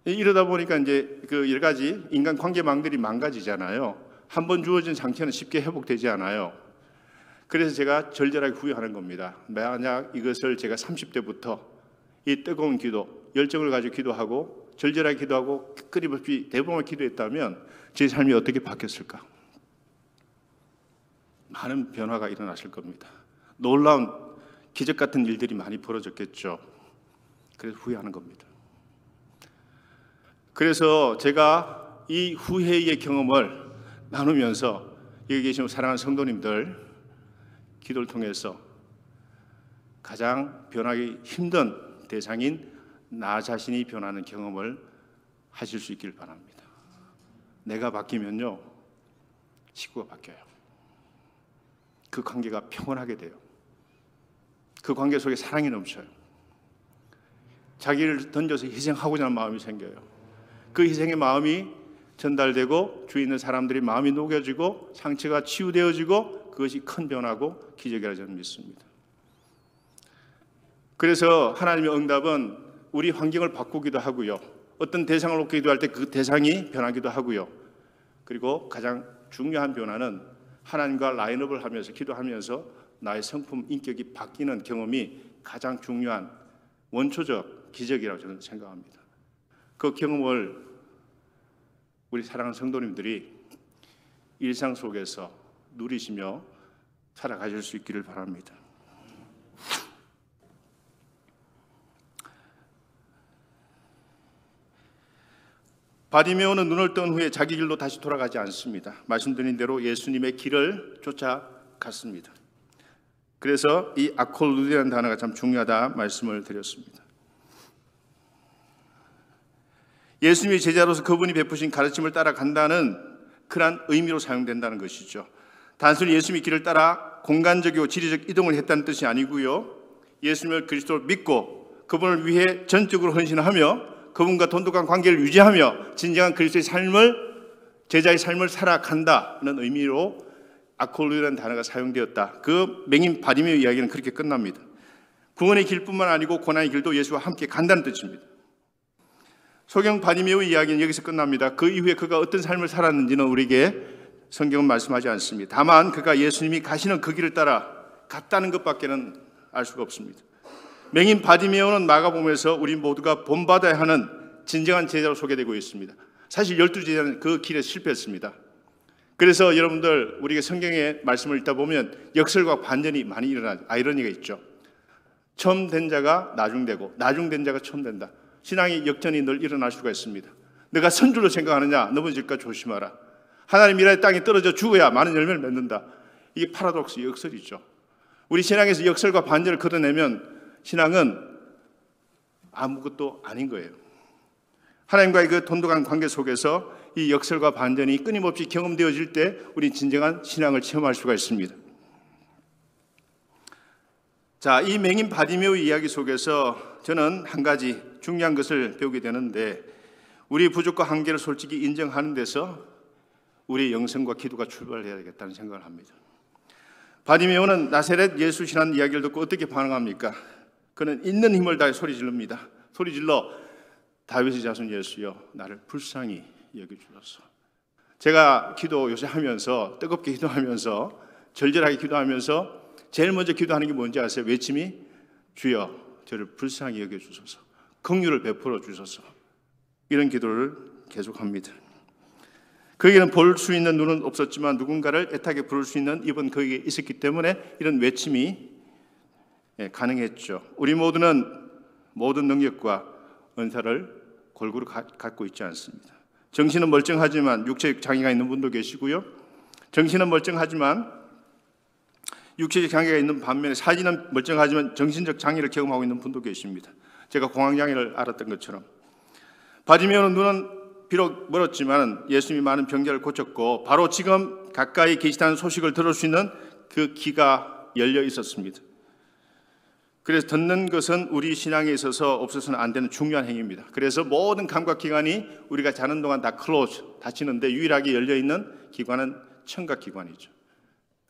이러다 보니까 이제 그 여러 가지 인간 관계망들이 망가지잖아요. 한번 주어진 상처는 쉽게 회복되지 않아요. 그래서 제가 절절하게 후회하는 겁니다. 만약 이것을 제가 30대부터 이 뜨거운 기도, 열정을 가지고 기도하고 절절하게 기도하고 끊임없이 대부분 기도했다면 제 삶이 어떻게 바뀌었을까? 많은 변화가 일어났을 겁니다. 놀라운 기적 같은 일들이 많이 벌어졌겠죠. 그래서 후회하는 겁니다. 그래서 제가 이 후회의 경험을 나누면서 여기 계신 사랑하는 성도님들 기도를 통해서 가장 변하기 힘든 대상인 나 자신이 변하는 경험을 하실 수 있기를 바랍니다. 내가 바뀌면요, 식구가 바뀌어요. 그 관계가 평온하게 돼요. 그 관계 속에 사랑이 넘쳐요. 자기를 던져서 희생하고자 하는 마음이 생겨요. 그 희생의 마음이 전달되고 주위에 있는 사람들이 마음이 녹여지고 상처가 치유되어지고 그것이 큰 변화고 기적이라 저는 믿습니다. 그래서 하나님의 응답은 우리 환경을 바꾸기도 하고요. 어떤 대상을 놓고 기도할 때 그 대상이 변하기도 하고요. 그리고 가장 중요한 변화는 하나님과 라인업을 하면서 기도하면서 나의 성품, 인격이 바뀌는 경험이 가장 중요한 원초적 기적이라고 저는 생각합니다. 그 경험을 우리 사랑하는 성도님들이 일상 속에서 누리시며 살아가실 수 있기를 바랍니다. 바리메오는 눈을 뜬 후에 자기 길로 다시 돌아가지 않습니다. 말씀드린 대로 예수님의 길을 쫓아갔습니다. 그래서 이 아콜루데라는 단어가 참 중요하다 말씀을 드렸습니다. 예수님의 제자로서 그분이 베푸신 가르침을 따라간다는 그런 의미로 사용된다는 것이죠. 단순히 예수님의 길을 따라 공간적이고 지리적 이동을 했다는 뜻이 아니고요. 예수님을 그리스도를 믿고 그분을 위해 전적으로 헌신하며 그분과 돈독한 관계를 유지하며 진정한 그리스도의 삶을, 제자의 삶을 살아간다는 의미로 아콜루데라는 단어가 사용되었다. 그 맹인 바리메오 이야기는 그렇게 끝납니다. 구원의 길뿐만 아니고 고난의 길도 예수와 함께 간다는 뜻입니다. 소경 바리메오 이야기는 여기서 끝납니다. 그 이후에 그가 어떤 삶을 살았는지는 우리에게 성경은 말씀하지 않습니다. 다만 그가 예수님이 가시는 그 길을 따라 갔다는 것밖에는 알 수가 없습니다. 맹인 바리메오는 마가복음에서 우리 모두가 본받아야 하는 진정한 제자로 소개되고 있습니다. 사실 12제자는 그 길에 실패했습니다. 그래서 여러분들 우리가 성경의 말씀을 읽다 보면 역설과 반전이 많이 일어나죠. 아이러니가 있죠. 처음 된 자가 나중되고 나중된 자가 처음 된다. 신앙의 역전이 늘 일어날 수가 있습니다. 내가 선줄로 생각하느냐 넘어질까 조심하라. 하나님 일하의 땅에 떨어져 죽어야 많은 열매를 맺는다. 이게 파라독스 역설이죠. 우리 신앙에서 역설과 반전을 걷어내면 신앙은 아무것도 아닌 거예요. 하나님과의 그 돈독한 관계 속에서 이 역설과 반전이 끊임없이 경험되어질 때 우리 진정한 신앙을 체험할 수가 있습니다. 자, 이 맹인 바리메오 이야기 속에서 저는 한 가지 중요한 것을 배우게 되는데 우리 부족과 한계를 솔직히 인정하는 데서 우리의 영성과 기도가 출발해야 되겠다는 생각을 합니다. 바리메오는 나사렛 예수시라는 이야기를 듣고 어떻게 반응합니까? 그는 있는 힘을 다해 소리 지릅니다. 소리 질러 다윗의 자손 예수여 나를 불쌍히 여겨주소서. 제가 기도 요새 하면서 뜨겁게 기도하면서 절절하게 기도하면서 제일 먼저 기도하는 게 뭔지 아세요? 외침이 주여 저를 불쌍히 여겨주소서, 긍휼을 베풀어 주소서, 이런 기도를 계속합니다. 그에게는 볼 수 있는 눈은 없었지만 누군가를 애타게 부를 수 있는 입은 그에게 있었기 때문에 이런 외침이 가능했죠. 우리 모두는 모든 능력과 은사를 골고루 갖고 있지 않습니다. 정신은 멀쩡하지만 육체적 장애가 있는 분도 계시고요, 정신은 멀쩡하지만 육체적 장애가 있는 반면에 사지는 멀쩡하지만 정신적 장애를 경험하고 있는 분도 계십니다. 제가 공황장애를 앓았던 것처럼 바지메오는 눈은 비록 멀었지만 예수님이 많은 병자를 고쳤고 바로 지금 가까이 계시다는 소식을 들을 수 있는 그 귀가 열려 있었습니다. 그래서 듣는 것은 우리 신앙에 있어서 없어서는 안 되는 중요한 행위입니다. 그래서 모든 감각기관이 우리가 자는 동안 다 클로즈, 닫히는데 유일하게 열려있는 기관은 청각기관이죠.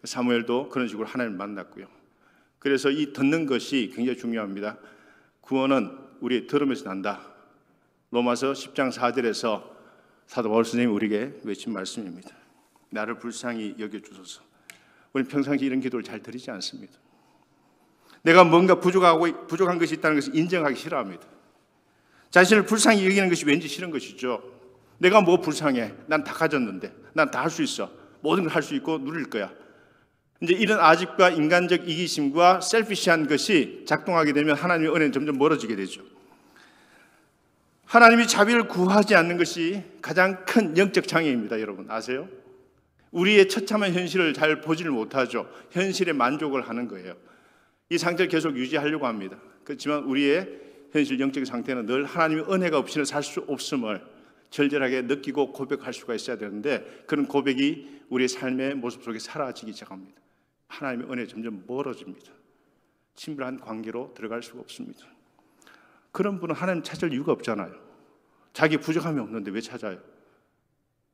사무엘도 그런 식으로 하나님을 만났고요. 그래서 이 듣는 것이 굉장히 중요합니다. 구원은 우리의 들음에서 난다. 로마서 10장 4절에서 사도 바울 선생님이 우리에게 외친 말씀입니다. 나를 불쌍히 여겨주소서. 우리는 평상시 이런 기도를 잘 드리지 않습니다. 내가 뭔가 부족한 것이 있다는 것을 인정하기 싫어합니다. 자신을 불쌍히 여기는 것이 왠지 싫은 것이죠. 내가 뭐 불쌍해? 난 다 가졌는데, 난 다 할 수 있어, 모든 걸 할 수 있고 누릴 거야. 이제 이런 아집과 인간적 이기심과 셀피시한 것이 작동하게 되면 하나님의 은혜는 점점 멀어지게 되죠. 하나님이 자비를 구하지 않는 것이 가장 큰 영적 장애입니다. 여러분 아세요? 우리의 처참한 현실을 잘 보지를 못하죠. 현실에 만족을 하는 거예요. 이 상태를 계속 유지하려고 합니다. 그렇지만 우리의 현실 영적 상태는 늘 하나님의 은혜가 없이는 살 수 없음을 절절하게 느끼고 고백할 수가 있어야 되는데 그런 고백이 우리의 삶의 모습 속에 사라지기 시작합니다. 하나님의 은혜 점점 멀어집니다. 친밀한 관계로 들어갈 수가 없습니다. 그런 분은 하나님 찾을 이유가 없잖아요. 자기 부족함이 없는데 왜 찾아요?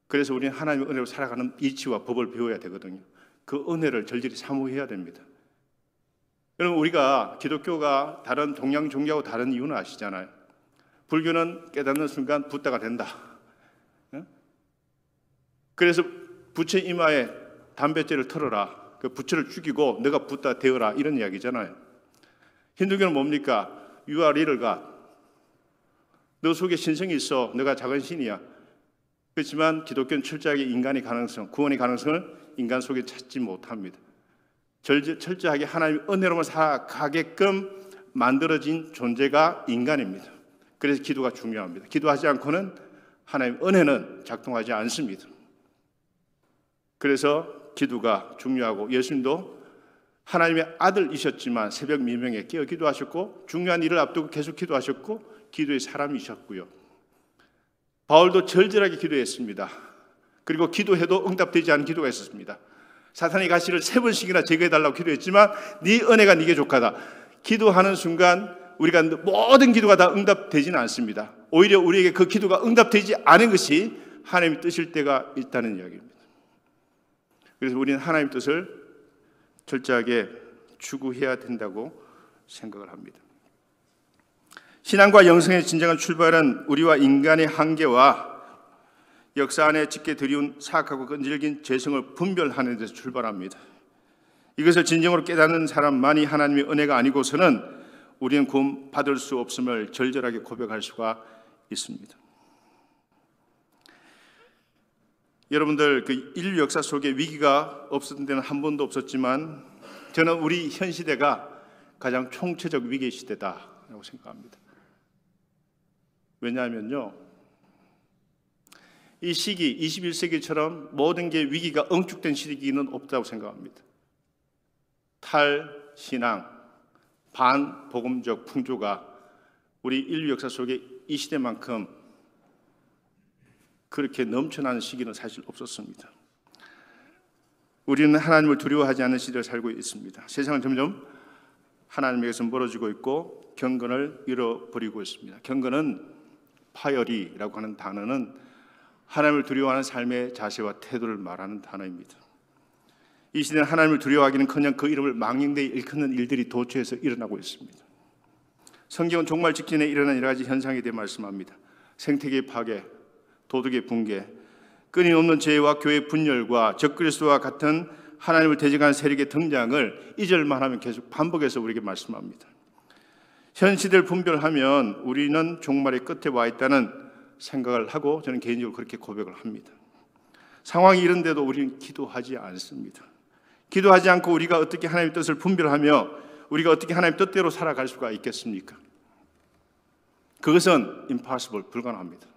그래서 우리는 하나님의 은혜로 살아가는 이치와 법을 배워야 되거든요. 그 은혜를 절절히 사모해야 됩니다. 여러분 우리가 기독교가 다른 동양 종교하고 다른 이유는 아시잖아요. 불교는 깨닫는 순간 붓다가 된다. 그래서 부처 이마에 담뱃재를 털어라. 그 부처를 죽이고 너가 붓다 되어라, 이런 이야기잖아요. 힌두교는 뭡니까? You are little God. 너 속에 신성이 있어. 너가 작은 신이야. 그렇지만 기독교는 철저하게 인간의 가능성, 구원의 가능성을 인간 속에 찾지 못합니다. 철저하게 하나님의 은혜로만 살아가게끔 만들어진 존재가 인간입니다. 그래서 기도가 중요합니다. 기도하지 않고는 하나님의 은혜는 작동하지 않습니다. 그래서 기도가 중요하고 예수님도 하나님의 아들이셨지만 새벽 미명에 깨어 기도하셨고 중요한 일을 앞두고 계속 기도하셨고 기도의 사람이셨고요. 바울도 절절하게 기도했습니다. 그리고 기도해도 응답되지 않은 기도가 있었습니다. 사탄의 가시를 3번씩이나 제거해달라고 기도했지만 네 은혜가 네게 족하다. 기도하는 순간 우리가 모든 기도가 다 응답되지는 않습니다. 오히려 우리에게 그 기도가 응답되지 않은 것이 하나님의 뜻일 때가 있다는 이야기입니다. 그래서 우리는 하나님의 뜻을 철저하게 추구해야 된다고 생각을 합니다. 신앙과 영성의 진정한 출발은 우리와 인간의 한계와 역사 안에 짙게 드리운 사악하고 끈질긴 죄성을 분별하는 데서 출발합니다. 이것을 진정으로 깨닫는 사람만이 하나님의 은혜가 아니고서는 우리는 구원 받을 수 없음을 절절하게 고백할 수가 있습니다. 여러분들 그 인류 역사 속에 위기가 없었던 데는 한 번도 없었지만 저는 우리 현 시대가 가장 총체적 위기의 시대다라고 생각합니다. 왜냐하면요, 이 시기 21세기처럼 모든 게 위기가 응축된 시기는 없다고 생각합니다. 탈신앙, 반복음적 풍조가 우리 인류 역사 속에 이 시대만큼 그렇게 넘쳐나는 시기는 사실 없었습니다. 우리는 하나님을 두려워하지 않는 시대를 살고 있습니다. 세상은 점점 하나님에게서 멀어지고 있고 경건을 잃어버리고 있습니다. 경건은 파열이라고 하는 단어는 하나님을 두려워하는 삶의 자세와 태도를 말하는 단어입니다. 이 시대는 하나님을 두려워하기는커녕 그 이름을 망령되이 일컫는 일들이 도처에서 일어나고 있습니다. 성경은 종말 직전에 일어난 여러 가지 현상에 대해 말씀합니다. 생태계의 파괴, 도덕의 붕괴, 끊임없는 죄와 교회 분열과 적그리스도와 같은 하나님을 대적하는 세력의 등장을 2절만 하면 계속 반복해서 우리에게 말씀합니다. 현 시대를 분별하면 우리는 종말의 끝에 와 있다는 생각을 하고 저는 개인적으로 그렇게 고백을 합니다. 상황이 이런데도 우리는 기도하지 않습니다. 기도하지 않고 우리가 어떻게 하나님의 뜻을 분별하며 우리가 어떻게 하나님의 뜻대로 살아갈 수가 있겠습니까? 그것은 impossible, 불가능합니다.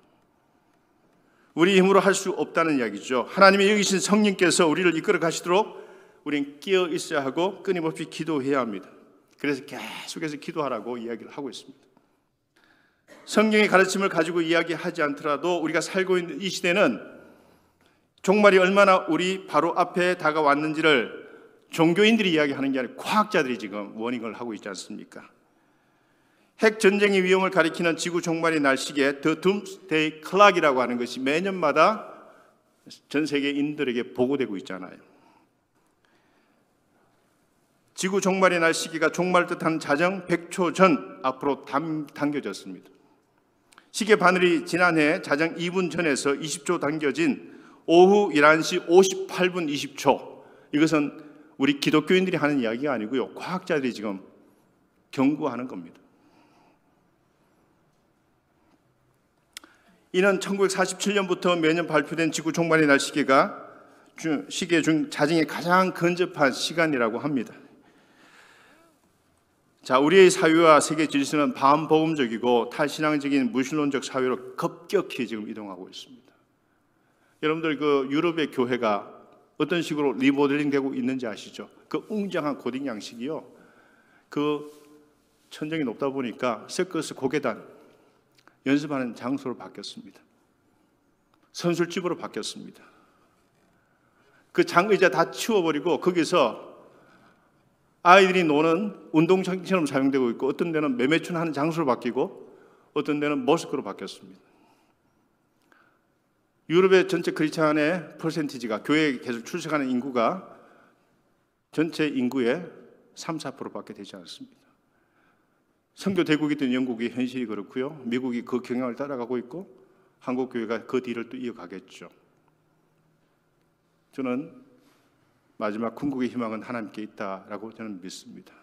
우리 힘으로 할 수 없다는 이야기죠. 하나님이 여기신 성령께서 우리를 이끌어 가시도록 우리는 끼어 있어야 하고 끊임없이 기도해야 합니다. 그래서 계속해서 기도하라고 이야기를 하고 있습니다. 성경의 가르침을 가지고 이야기하지 않더라도 우리가 살고 있는 이 시대는 종말이 얼마나 우리 바로 앞에 다가왔는지를 종교인들이 이야기하는 게 아니라 과학자들이 지금 워닝을 하고 있지 않습니까? 핵 전쟁의 위험을 가리키는 지구 종말의 날 시기에 The Doomsday Clock이라고 하는 것이 매년마다 전 세계인들에게 보고되고 있잖아요. 지구 종말의 날 시기가 종말 뜻하는 자정 100초 전 앞으로 당겨졌습니다. 시계 바늘이 지난해 자정 2분 전에서 20초 당겨진 오후 11시 58분 20초. 이것은 우리 기독교인들이 하는 이야기가 아니고요, 과학자들이 지금 경고하는 겁니다. 이는 1947년부터 매년 발표된 지구 종말의 날 시계 중 자정에 가장 근접한 시간이라고 합니다. 자, 우리의 사회와 세계 질서는 반복음적이고 탈신앙적인 무신론적 사회로 급격히 지금 이동하고 있습니다. 여러분들 그 유럽의 교회가 어떤 식으로 리모델링 되고 있는지 아시죠? 그 웅장한 고딩 양식이요, 그 천정이 높다 보니까 서커스 고계단 연습하는 장소로 바뀌었습니다. 선술집으로 바뀌었습니다. 그 장의자 다 치워버리고 거기서 아이들이 노는 운동장처럼 사용되고 있고, 어떤 데는 매매춘하는 장소로 바뀌고 어떤 데는 모스크로 바뀌었습니다. 유럽의 전체 크리스찬의 퍼센티지가, 교회에 계속 출석하는 인구가 전체 인구의 3, 4%밖에 되지 않습니다. 선교 대국이던 영국이 현실이 그렇고요, 미국이 그 경향을 따라가고 있고 한국 교회가 그 뒤를 또 이어가겠죠. 저는 마지막 궁극의 희망은 하나님께 있다라고 저는 믿습니다.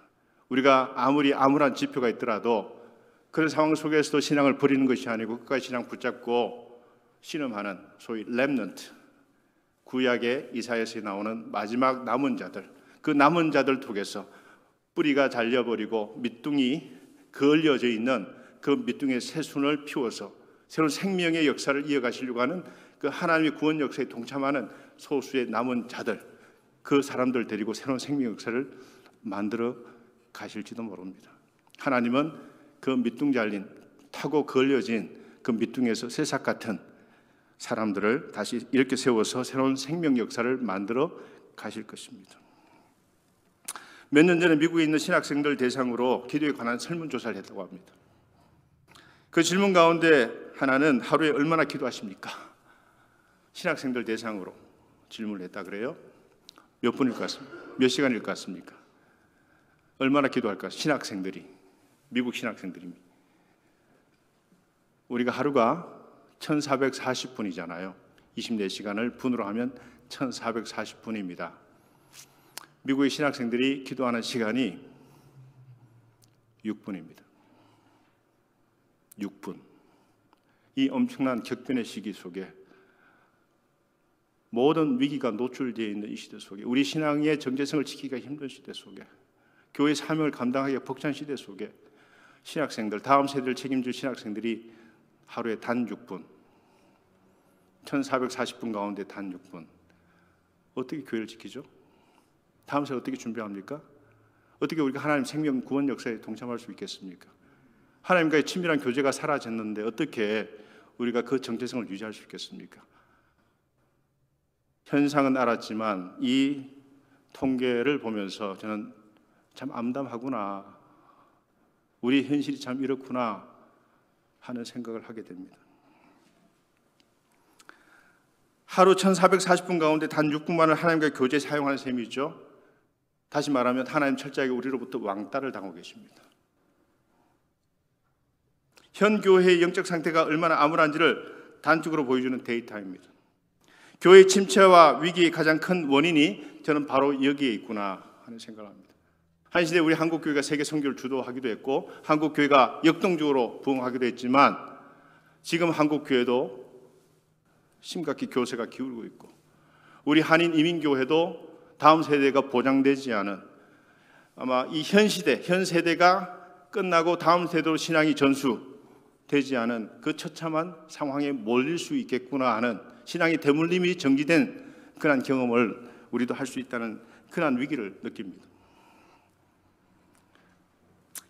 우리가 아무리 암울한 지표가 있더라도 그런 상황 속에서도 신앙을 버리는 것이 아니고 끝까지 신앙 붙잡고 신음하는 소위 렘넌트, 구약의 이사야서에 나오는 마지막 남은 자들, 그 남은 자들 속에서 뿌리가 잘려버리고 밑둥이 그을려져 있는 그 밑둥의 새순을 피워서 새로운 생명의 역사를 이어가시려고 하는 그 하나님의 구원 역사에 동참하는 소수의 남은 자들, 그 사람들 데리고 새로운 생명 역사를 만들어 가실지도 모릅니다. 하나님은 그 밑둥 잘린, 타고 그을려진 그 밑둥에서 새싹 같은 사람들을 다시 이렇게 세워서 새로운 생명 역사를 만들어 가실 것입니다. 몇 년 전에 미국에 있는 신학생들 대상으로 기도에 관한 설문조사를 했다고 합니다. 그 질문 가운데 하나는 하루에 얼마나 기도하십니까? 신학생들 대상으로 질문을 했다 그래요. 몇 분일 것 같습니까? 몇 시간일 것 같습니까? 얼마나 기도할까? 신학생들이, 미국 신학생들입니다. 우리가 하루가 1440분이잖아요. 24시간을 분으로 하면 1440분입니다. 미국의 신학생들이 기도하는 시간이 6분입니다. 6분. 이 엄청난 격변의 시기 속에, 모든 위기가 노출되어 있는 이 시대 속에, 우리 신앙의 정체성을 지키기가 힘든 시대 속에, 교회 사명을 감당하기가 벅찬 시대 속에 신학생들, 다음 세대를 책임질 신학생들이 하루에 단 6분, 1440분 가운데 단 6분, 어떻게 교회를 지키죠? 다음 세대 어떻게 준비합니까? 어떻게 우리가 하나님 생명 구원 역사에 동참할 수 있겠습니까? 하나님과의 친밀한 교제가 사라졌는데 어떻게 우리가 그 정체성을 유지할 수 있겠습니까? 현상은 알았지만 이 통계를 보면서 저는 참 암담하구나, 우리 현실이 참 이렇구나 하는 생각을 하게 됩니다. 하루 1440분 가운데 단 6분만을 하나님과 교제에 사용하는 셈이죠. 다시 말하면 하나님 철저하게 우리로부터 왕따를 당하고 계십니다. 현 교회의 영적 상태가 얼마나 암울한지를 단적으로 보여주는 데이터입니다. 교회의 침체와 위기의 가장 큰 원인이 저는 바로 여기에 있구나 하는 생각을 합니다. 한 시대 우리 한국교회가 세계 선교를 주도하기도 했고 한국교회가 역동적으로 부흥하기도 했지만 지금 한국교회도 심각히 교세가 기울고 있고 우리 한인 이민교회도 다음 세대가 보장되지 않은 아마 이 현 시대, 현 세대가 끝나고 다음 세대로 신앙이 전수되지 않은 그 처참한 상황에 몰릴 수 있겠구나 하는 신앙의 대물림이 정지된 그런 경험을 우리도 할 수 있다는 그런 위기를 느낍니다.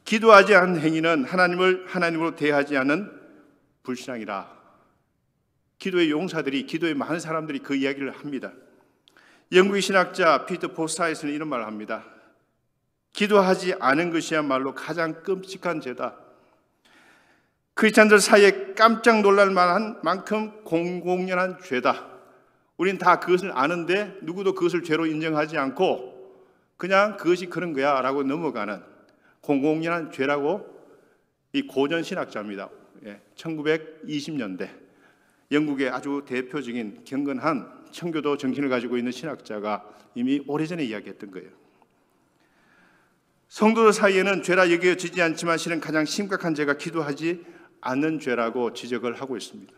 기도하지 않은 행위는 하나님을 하나님으로 대하지 않은 불신앙이라. 기도의 용사들이, 기도의 많은 사람들이 그 이야기를 합니다. 영국의 신학자 피터 포스타이스는 이런 말을 합니다. 기도하지 않은 것이야말로 가장 끔찍한 죄다. 크리스찬들 사이에 깜짝 놀랄 만한 만큼 공공연한 죄다. 우린 다 그것을 아는데 누구도 그것을 죄로 인정하지 않고 그냥 그것이 그런 거야 라고 넘어가는 공공연한 죄라고 이 고전 신학자입니다. 1920년대 영국의 아주 대표적인 경건한 청교도 정신을 가지고 있는 신학자가 이미 오래전에 이야기했던 거예요. 성도들 사이에는 죄라 여겨지지 않지만 실은 가장 심각한 죄가 기도하지 않는 죄라고 지적을 하고 있습니다.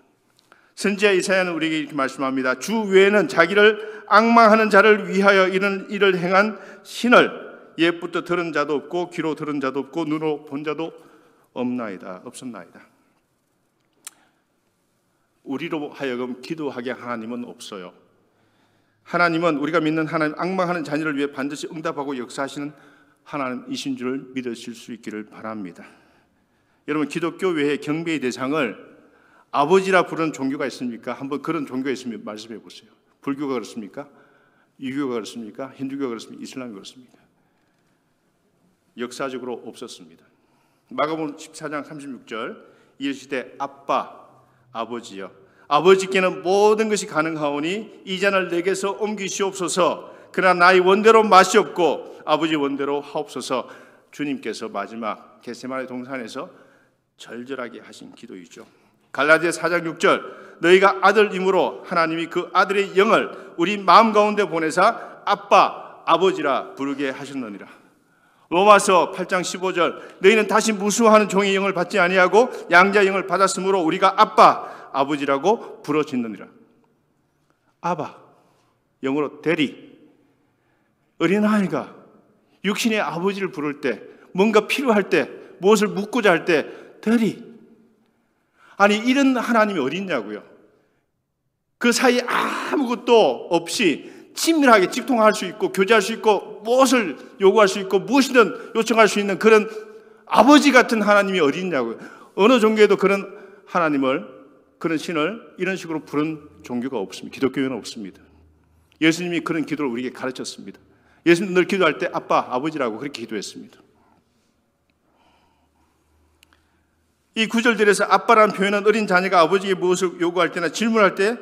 선지자 이사야는 우리에게 이렇게 말씀합니다. 주 외에는 자기를 앙망하는 자를 위하여 이런 일을 행한 신을 옛부터 들은 자도 없고 귀로 들은 자도 없고 눈으로 본 자도 없었나이다. 우리로 하여금 기도하게 하나님은 없어요. 하나님은 우리가 믿는 하나님, 앙망하는 자녀를 위해 반드시 응답하고 역사하시는 하나님이신 줄 믿으실 수 있기를 바랍니다. 여러분, 기독교 외에 경배의 대상을 아버지라 부르는 종교가 있습니까? 한번 그런 종교가 있으면 말씀해 보세요. 불교가 그렇습니까? 유교가 그렇습니까? 힌두교가 그렇습니까? 이슬람이 그렇습니까? 역사적으로 없었습니다. 마가복음 14장 36절 이르시되 아빠, 아버지여 아버지께는 모든 것이 가능하오니 이 잔을 내게서 옮기시옵소서. 그러나 나의 원대로 맛이 없고 아버지 원대로 하옵소서. 주님께서 마지막 겟세마네 동산에서 절절하게 하신 기도이죠. 갈라디아 4장 6절 너희가 아들임으로 하나님이 그 아들의 영을 우리 마음 가운데 보내사 아빠, 아버지라 부르게 하셨느니라. 로마서 8장 15절 너희는 다시 무수하는 종의 영을 받지 아니하고 양자의 영을 받았으므로 우리가 아빠, 아버지라고 부르짖느니라. 아바, 영어로 대리. 어린아이가 육신의 아버지를 부를 때, 뭔가 필요할 때, 무엇을 묻고자 할 때 대리. 아니 이런 하나님이 어딨냐고요. 그 사이에 아무것도 없이 친밀하게 직통할 수 있고 교제할 수 있고 무엇을 요구할 수 있고 무엇이든 요청할 수 있는 그런 아버지 같은 하나님이 어딨냐고요. 어느 종교에도 그런 하나님을, 그런 신을 이런 식으로 부른 종교가 없습니다. 기독교에는 없습니다. 예수님이 그런 기도를 우리에게 가르쳤습니다. 예수님 늘 기도할 때 아빠, 아버지라고 그렇게 기도했습니다. 이 구절들에서 아빠라는 표현은 어린 자녀가 아버지에게 무엇을 요구할 때나 질문할 때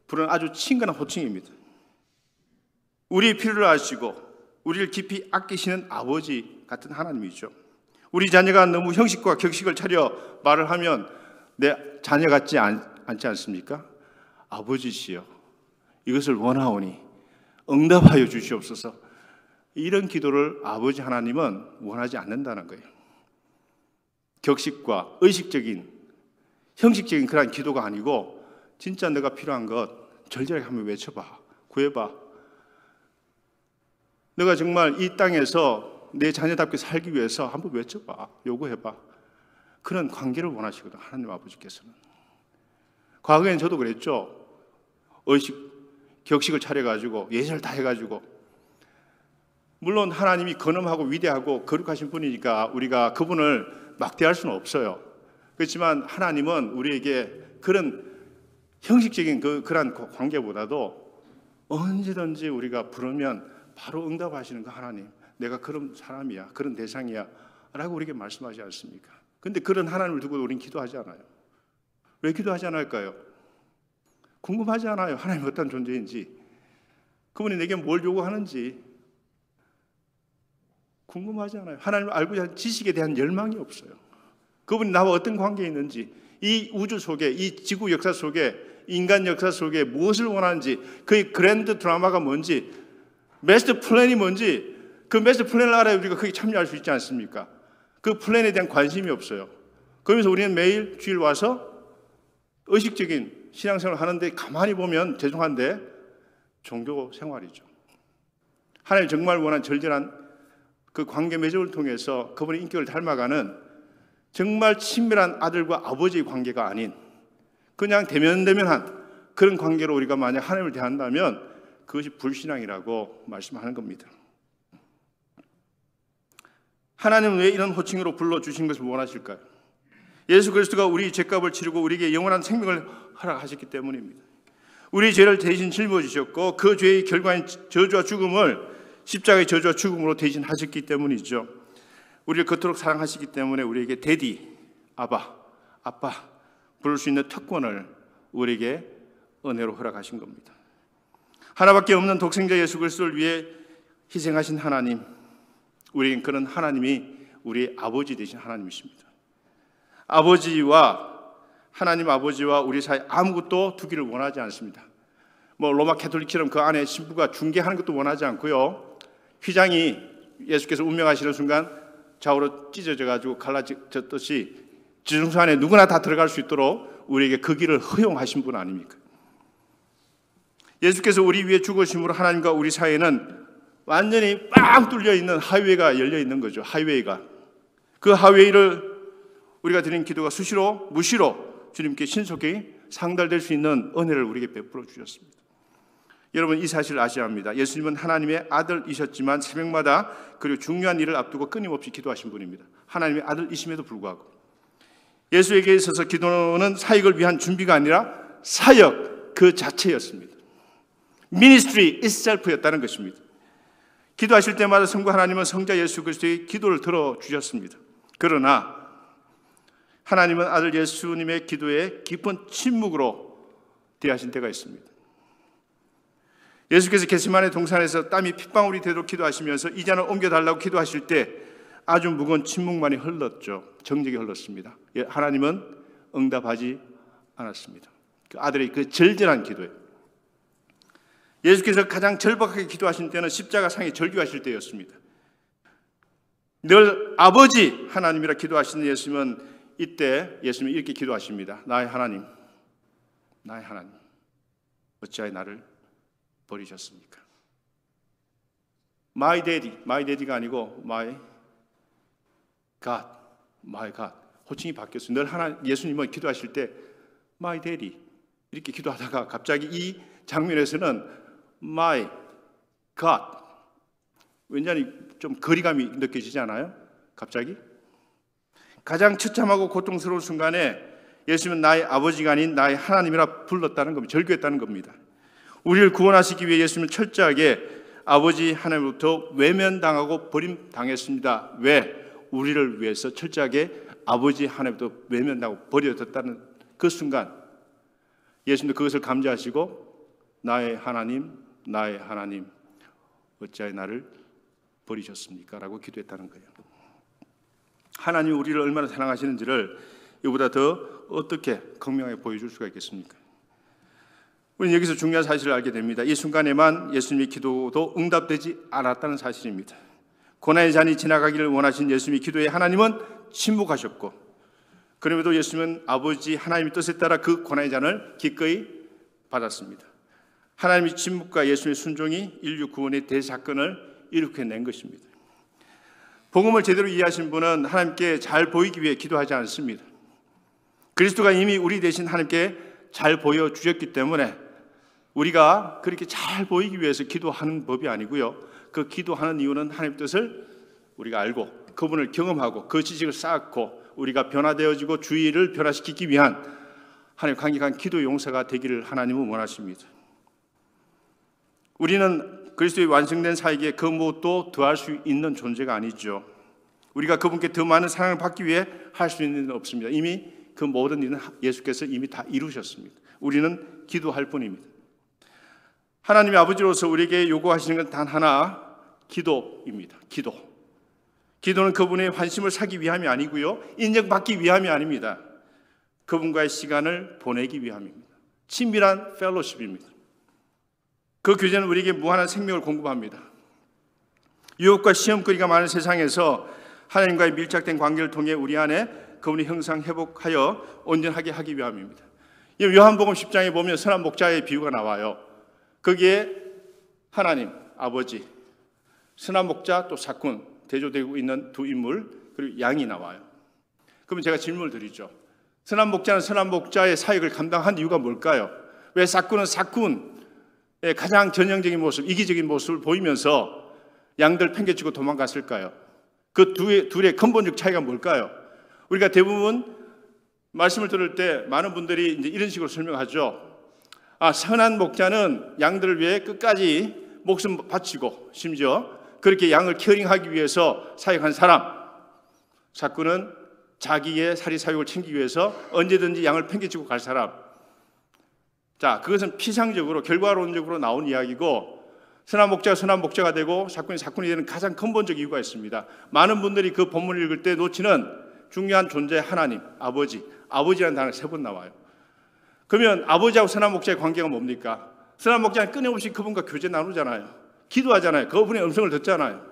부르는 아주 친근한 호칭입니다. 우리의 필요를 아시고 우리를 깊이 아끼시는 아버지 같은 하나님이죠. 우리 자녀가 너무 형식과 격식을 차려 말을 하면 내 자녀 같지 않지 않습니까? 아버지시여 이것을 원하오니 응답하여 주시옵소서. 이런 기도를 아버지 하나님은 원하지 않는다는 거예요. 격식과 의식적인 형식적인 그런 기도가 아니고 진짜 내가 필요한 것 절절하게 한번 외쳐봐, 구해봐. 내가 정말 이 땅에서 내 자녀답게 살기 위해서 한번 외쳐봐, 요구해봐. 그런 관계를 원하시거든 하나님 아버지께서는. 과거에는 저도 그랬죠. 의식, 격식을 차려가지고 예절을 다 해가지고, 물론 하나님이 근엄하고 위대하고 거룩하신 분이니까 우리가 그분을 막대할 수는 없어요. 그렇지만 하나님은 우리에게 그런 형식적인 그런 관계보다도 언제든지 우리가 부르면 바로 응답하시는 그 하나님, 내가 그런 사람이야, 그런 대상이야 라고 우리에게 말씀하지 않습니까? 근데 그런 하나님을 두고 우리는 기도하지 않아요. 왜 기도하지 않을까요? 궁금하지 않아요. 하나님이 어떤 존재인지, 그분이 내게 뭘 요구하는지 궁금하지 않아요. 하나님을 알고자 하는 지식에 대한 열망이 없어요. 그분이 나와 어떤 관계에 있는지, 이 우주 속에, 이 지구 역사 속에 인간 역사 속에 무엇을 원하는지, 그의 그랜드 드라마가 뭔지, 마스터 플랜이 뭔지, 그 마스터 플랜을 알아야 우리가 거기 참여할 수 있지 않습니까? 그 플랜에 대한 관심이 없어요. 그러면서 우리는 매일 주일 와서 의식적인 신앙생활을 하는데 가만히 보면 죄송한데 종교 생활이죠. 하나님 정말 원하는 절절한 그 관계 맺음을 통해서 그분의 인격을 닮아가는 정말 친밀한 아들과 아버지의 관계가 아닌 그냥 대면대면한 그런 관계로 우리가 만약 하나님을 대한다면 그것이 불신앙이라고 말씀하는 겁니다. 하나님은 왜 이런 호칭으로 불러주신 것을 원하실까요? 예수 그리스도가 우리 죄값을 치르고 우리에게 영원한 생명을 허락하셨기 때문입니다. 우리 죄를 대신 짊어지셨고 그 죄의 결과인 저주와 죽음을 십자가의 저주와 죽음으로 대신하셨기 때문이죠. 우리를 그토록 사랑하시기 때문에 우리에게 데디, 아바, 아빠 부를 수 있는 특권을 우리에게 은혜로 허락하신 겁니다. 하나밖에 없는 독생자 예수 그리스도를 위해 희생하신 하나님, 우리는 그런 하나님이 우리 아버지 되신 하나님이십니다. 하나님 아버지와 우리 사이 아무것도 두기를 원하지 않습니다. 로마 캐톨릭처럼 그 안에 신부가 중개하는 것도 원하지 않고요. 휘장이 예수께서 운명하시는 순간 좌우로 찢어져 가지고 갈라졌듯이 지중수 안에 누구나 다 들어갈 수 있도록 우리에게 그 길을 허용하신 분 아닙니까? 예수께서 우리 위해 죽으심으로 하나님과 우리 사이에는 완전히 빵 뚫려 있는 하이웨이가 열려 있는 거죠. 하이웨이가. 그 하이웨이를 우리가 드린 기도가 수시로 무시로 주님께 신속히 상달될 수 있는 은혜를 우리에게 베풀어 주셨습니다. 여러분 이 사실을 아셔야 합니다. 예수님은 하나님의 아들이셨지만 새벽마다 그리고 중요한 일을 앞두고 끊임없이 기도하신 분입니다. 하나님의 아들이심에도 불구하고 예수에게 있어서 기도는 사역을 위한 준비가 아니라 사역 그 자체였습니다. 미니스트리 itself였다는 것입니다. 기도하실 때마다 성부 하나님은 성자 예수 그리스도의 기도를 들어주셨습니다. 그러나 하나님은 아들 예수님의 기도에 깊은 침묵으로 대하신 때가 있습니다. 예수께서 겟세마네 동산에서 땀이 핏방울이 되도록 기도하시면서 이 잔을 옮겨달라고 기도하실 때 아주 무거운 침묵만이 흘렀죠. 정적이 흘렀습니다. 하나님은 응답하지 않았습니다. 그 아들의 그 절절한 기도에 예수께서 가장 절박하게 기도하신 때는 십자가상에 절규하실 때였습니다. 늘 아버지 하나님이라 기도하시는 예수님은 이때 예수님이 이렇게 기도하십니다. 나의 하나님, 나의 하나님, 어찌하여 나를 버리셨습니까? My daddy, my daddy가 아니고 my God, my God. 호칭이 바뀌었어요. 늘 예수님은 기도하실 때 my daddy 이렇게 기도하다가 갑자기 이 장면에서는 my God. 왠지 좀 거리감이 느껴지지 않아요? 갑자기? 가장 처참하고 고통스러운 순간에 예수님은 나의 아버지가 아닌 나의 하나님이라 불렀다는 겁니다. 절규했다는 겁니다. 우리를 구원하시기 위해 예수님은 철저하게 아버지 하나님으로부터 외면당하고 버림당했습니다. 왜? 우리를 위해서 철저하게 아버지 하나님으로부터 외면당하고 버려졌다는 그 순간 예수님도 그것을 감지하시고 나의 하나님, 나의 하나님 어찌하여 나를 버리셨습니까? 라고 기도했다는 거예요. 하나님이 우리를 얼마나 사랑하시는지를 이보다 더 어떻게 극명하게 보여줄 수가 있겠습니까? 우리는 여기서 중요한 사실을 알게 됩니다. 이 순간에만 예수님의 기도도 응답되지 않았다는 사실입니다. 고난의 잔이 지나가기를 원하신 예수님의 기도에 하나님은 침묵하셨고 그럼에도 예수님은 아버지 하나님의 뜻에 따라 그 고난의 잔을 기꺼이 받았습니다. 하나님의 침묵과 예수님의 순종이 인류 구원의 대사건을 일으켜낸 것입니다. 복음을 제대로 이해하신 분은 하나님께 잘 보이기 위해 기도하지 않습니다. 그리스도가 이미 우리 대신 하나님께 잘 보여주셨기 때문에 우리가 그렇게 잘 보이기 위해서 기도하는 법이 아니고요. 그 기도하는 이유는 하나님의 뜻을 우리가 알고 그분을 경험하고 그 지식을 쌓고 우리가 변화되어지고 주의를 변화시키기 위한 하나님 강력한 기도 용사가 되기를 하나님은 원하십니다. 우리는 그리스도의 완성된 사역에 그 무엇도 더할 수 있는 존재가 아니죠. 우리가 그분께 더 많은 사랑을 받기 위해 할 수 있는 일은 없습니다. 이미 그 모든 일은 예수께서 이미 다 이루셨습니다. 우리는 기도할 뿐입니다. 하나님의 아버지로서 우리에게 요구하시는 건 단 하나, 기도입니다. 기도는 그분의 환심을 사기 위함이 아니고요, 인정받기 위함이 아닙니다. 그분과의 시간을 보내기 위함입니다. 친밀한 펠로십입니다. 그 교제는 우리에게 무한한 생명을 공급합니다. 유혹과 시험거리가 많은 세상에서 하나님과의 밀착된 관계를 통해 우리 안에 그분이 형상 회복하여 온전하게 하기 위함입니다. 요한복음 10장에 보면 선한 목자의 비유가 나와요. 거기에 하나님, 아버지, 선한 목자 또 사꾼 대조되고 있는 두 인물 그리고 양이 나와요. 그러면 제가 질문을 드리죠. 선한 목자는 선한 목자의 사역을 감당한 이유가 뭘까요? 왜 사꾼은 사꾼의 가장 전형적인 모습, 이기적인 모습을 보이면서 양들 팽개치고 도망갔을까요? 그 둘의 근본적 차이가 뭘까요? 우리가 대부분 말씀을 들을 때 많은 분들이 이제 이런 식으로 설명하죠. 선한 목자는 양들을 위해 끝까지 목숨 바치고 심지어 그렇게 양을 케어링하기 위해서 사역한 사람. 사꾼은 자기의 사리사욕을 챙기기 위해서 언제든지 양을 팽개치고 갈 사람. 자, 그것은 피상적으로 결과론적으로 나온 이야기고 선한 목자가 선한 목자가 되고 사꾼이 사꾼이 되는 가장 근본적 이유가 있습니다. 많은 분들이 그 본문을 읽을 때 놓치는 중요한 존재 하나님, 아버지라는 단어가 3번 나와요. 그러면 아버지하고 선한 목자의 관계가 뭡니까? 선한 목자는 끊임없이 그분과 교제 나누잖아요. 기도하잖아요. 그분의 음성을 듣잖아요.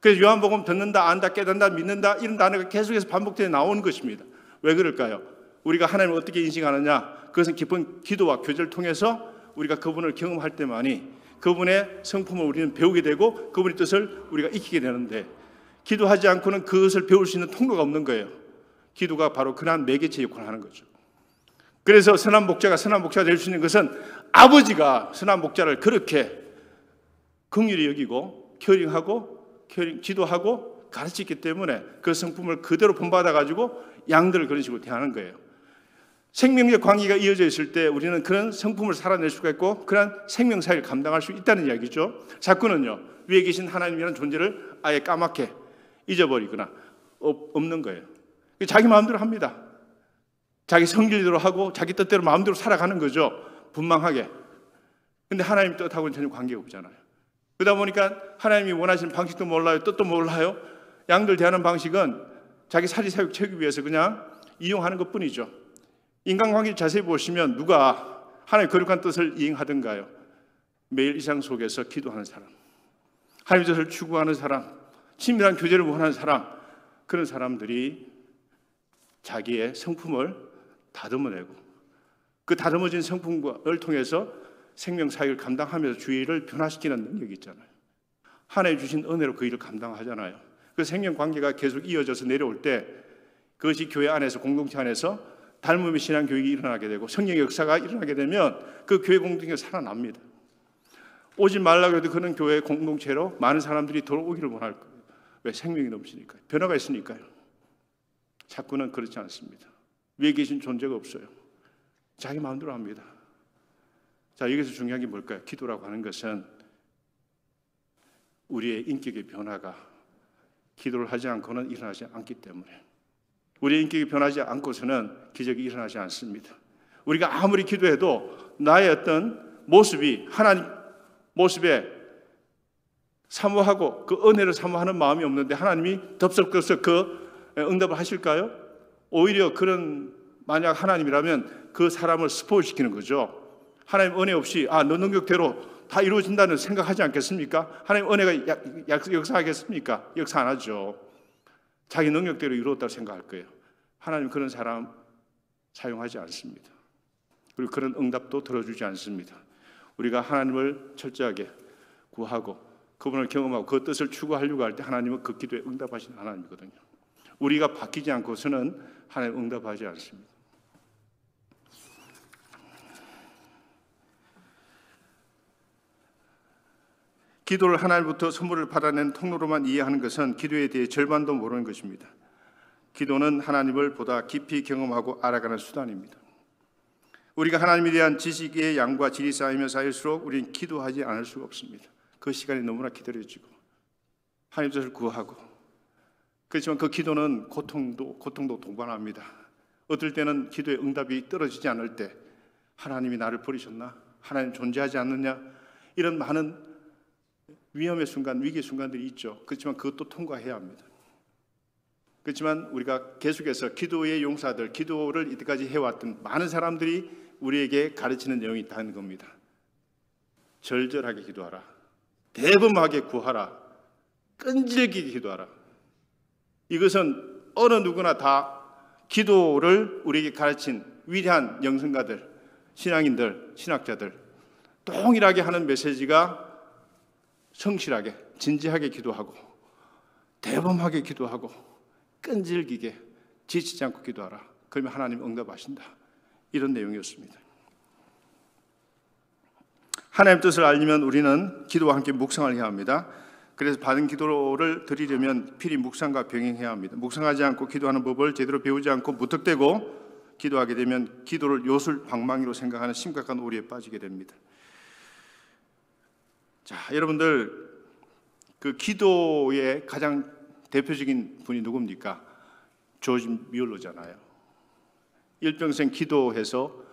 그래서 요한복음 듣는다, 안다, 깨닫는다, 믿는다 이런 단어가 계속해서 반복되어 나오는 것입니다. 왜 그럴까요? 우리가 하나님을 어떻게 인식하느냐? 그것은 깊은 기도와 교제를 통해서 우리가 그분을 경험할 때만이 그분의 성품을 우리는 배우게 되고 그분의 뜻을 우리가 익히게 되는데 기도하지 않고는 그것을 배울 수 있는 통로가 없는 거예요. 기도가 바로 그러한 매개체 역할을 하는 거죠. 그래서 선한 목자가 될 수 있는 것은 아버지가 선한 목자를 그렇게 긍휼히 여기고 기도하고 가르치기 때문에 그 성품을 그대로 본받아가지고 양들을 그런 식으로 대하는 거예요. 생명적 관계가 이어져 있을 때 우리는 그런 성품을 살아낼 수가 있고 그런 생명사를 감당할 수 있다는 이야기죠. 사꾼은요, 위에 계신 하나님이라는 존재를 아예 까맣게 잊어버리거나 없는 거예요. 자기 마음대로 합니다. 자기 성질대로 하고 자기 뜻대로 마음대로 살아가는 거죠. 분망하게. 근데 하나님 뜻하고는 전혀 관계가 없잖아요. 그러다 보니까 하나님이 원하시는 방식도 몰라요. 뜻도 몰라요. 양들 대하는 방식은 자기 사리사욕 채우기 위해서 그냥 이용하는 것뿐이죠. 인간관계를 자세히 보시면 누가 하나님의 거룩한 뜻을 이행하던가요? 매일 일상 속에서 기도하는 사람, 하나님의 뜻을 추구하는 사람, 친밀한 교제를 원하는 사람, 그런 사람들이 자기의 성품을 다듬어내고 그 다듬어진 성품을 통해서 생명 사역을 감당하면서 주의를 변화시키는 능력이 있잖아요. 하나님 주신 은혜로 그 일을 감당하잖아요. 그 생명 관계가 계속 이어져서 내려올 때 그것이 교회 안에서 공동체 안에서 닮음의 신앙 교육이 일어나게 되고 성령의 역사가 일어나게 되면 그 교회 공동체가 살아납니다. 오지 말라고 해도 그런 교회 공동체로 많은 사람들이 돌아오기를 원할 거예요. 왜? 생명이 넘치니까요. 변화가 있으니까요. 사꾼은 그렇지 않습니다. 위에 계신 존재가 없어요. 자기 마음대로 합니다. 자, 여기서 중요한 게 뭘까요? 기도라고 하는 것은 우리의 인격의 변화가 기도를 하지 않고는 일어나지 않기 때문에 우리의 인격이 변하지 않고서는 기적이 일어나지 않습니다. 우리가 아무리 기도해도 나의 어떤 모습이 하나님 모습에 사모하고 그 은혜를 사모하는 마음이 없는데 하나님이 덥석덥석 그 응답을 하실까요? 오히려 그런 만약 하나님이라면 그 사람을 스포일시키는 거죠. 하나님 은혜 없이 너 능력대로 다 이루어진다는 생각하지 않겠습니까? 하나님 은혜가 역사하겠습니까? 역사 안 하죠. 자기 능력대로 이루었다고 생각할 거예요. 하나님 그런 사람 사용하지 않습니다. 그리고 그런 응답도 들어주지 않습니다. 우리가 하나님을 철저하게 구하고 그분을 경험하고 그 뜻을 추구하려고 할 때 하나님은 그 기도에 응답하시는 하나님이거든요. 우리가 바뀌지 않고서는 하나님 응답하지 않습니다. 기도를 하나님부터 선물을 받아내는 통로로만 이해하는 것은 기도에 대해 절반도 모르는 것입니다. 기도는 하나님을 보다 깊이 경험하고 알아가는 수단입니다. 우리가 하나님에 대한 지식의 양과 질이 쌓이면 쌓일수록 우리는 기도하지 않을 수가 없습니다. 그 시간이 너무나 기다려지고 하나님 뜻을 구하고 그렇지만 그 기도는 고통도 동반합니다. 어떨 때는 기도의 응답이 떨어지지 않을 때 하나님이 나를 버리셨나? 하나님 존재하지 않느냐? 이런 많은 위험의 순간, 위기의 순간들이 있죠. 그렇지만 그것도 통과해야 합니다. 그렇지만 우리가 계속해서 기도의 용사들, 기도를 이때까지 해왔던 많은 사람들이 우리에게 가르치는 내용이 있다는 겁니다. 절절하게 기도하라, 대범하게 구하라, 끈질기게 기도하라. 이것은 어느 누구나 다 기도를 우리에게 가르친 위대한 영성가들, 신앙인들, 신학자들 동일하게 하는 메시지가 성실하게, 진지하게 기도하고 대범하게 기도하고 끈질기게 지치지 않고 기도하라. 그러면 하나님 응답하신다. 이런 내용이었습니다. 하나님의 뜻을 알려면 우리는 기도와 함께 묵상을 해야 합니다. 그래서 받은 기도를 드리려면 필히 묵상과 병행해야 합니다. 묵상하지 않고 기도하는 법을 제대로 배우지 않고 무턱대고 기도하게 되면 기도를 요술 방망이로 생각하는 심각한 오류에 빠지게 됩니다. 자, 여러분들 그 기도의 가장 대표적인 분이 누굽니까? 조지 뮬러잖아요. 일평생 기도해서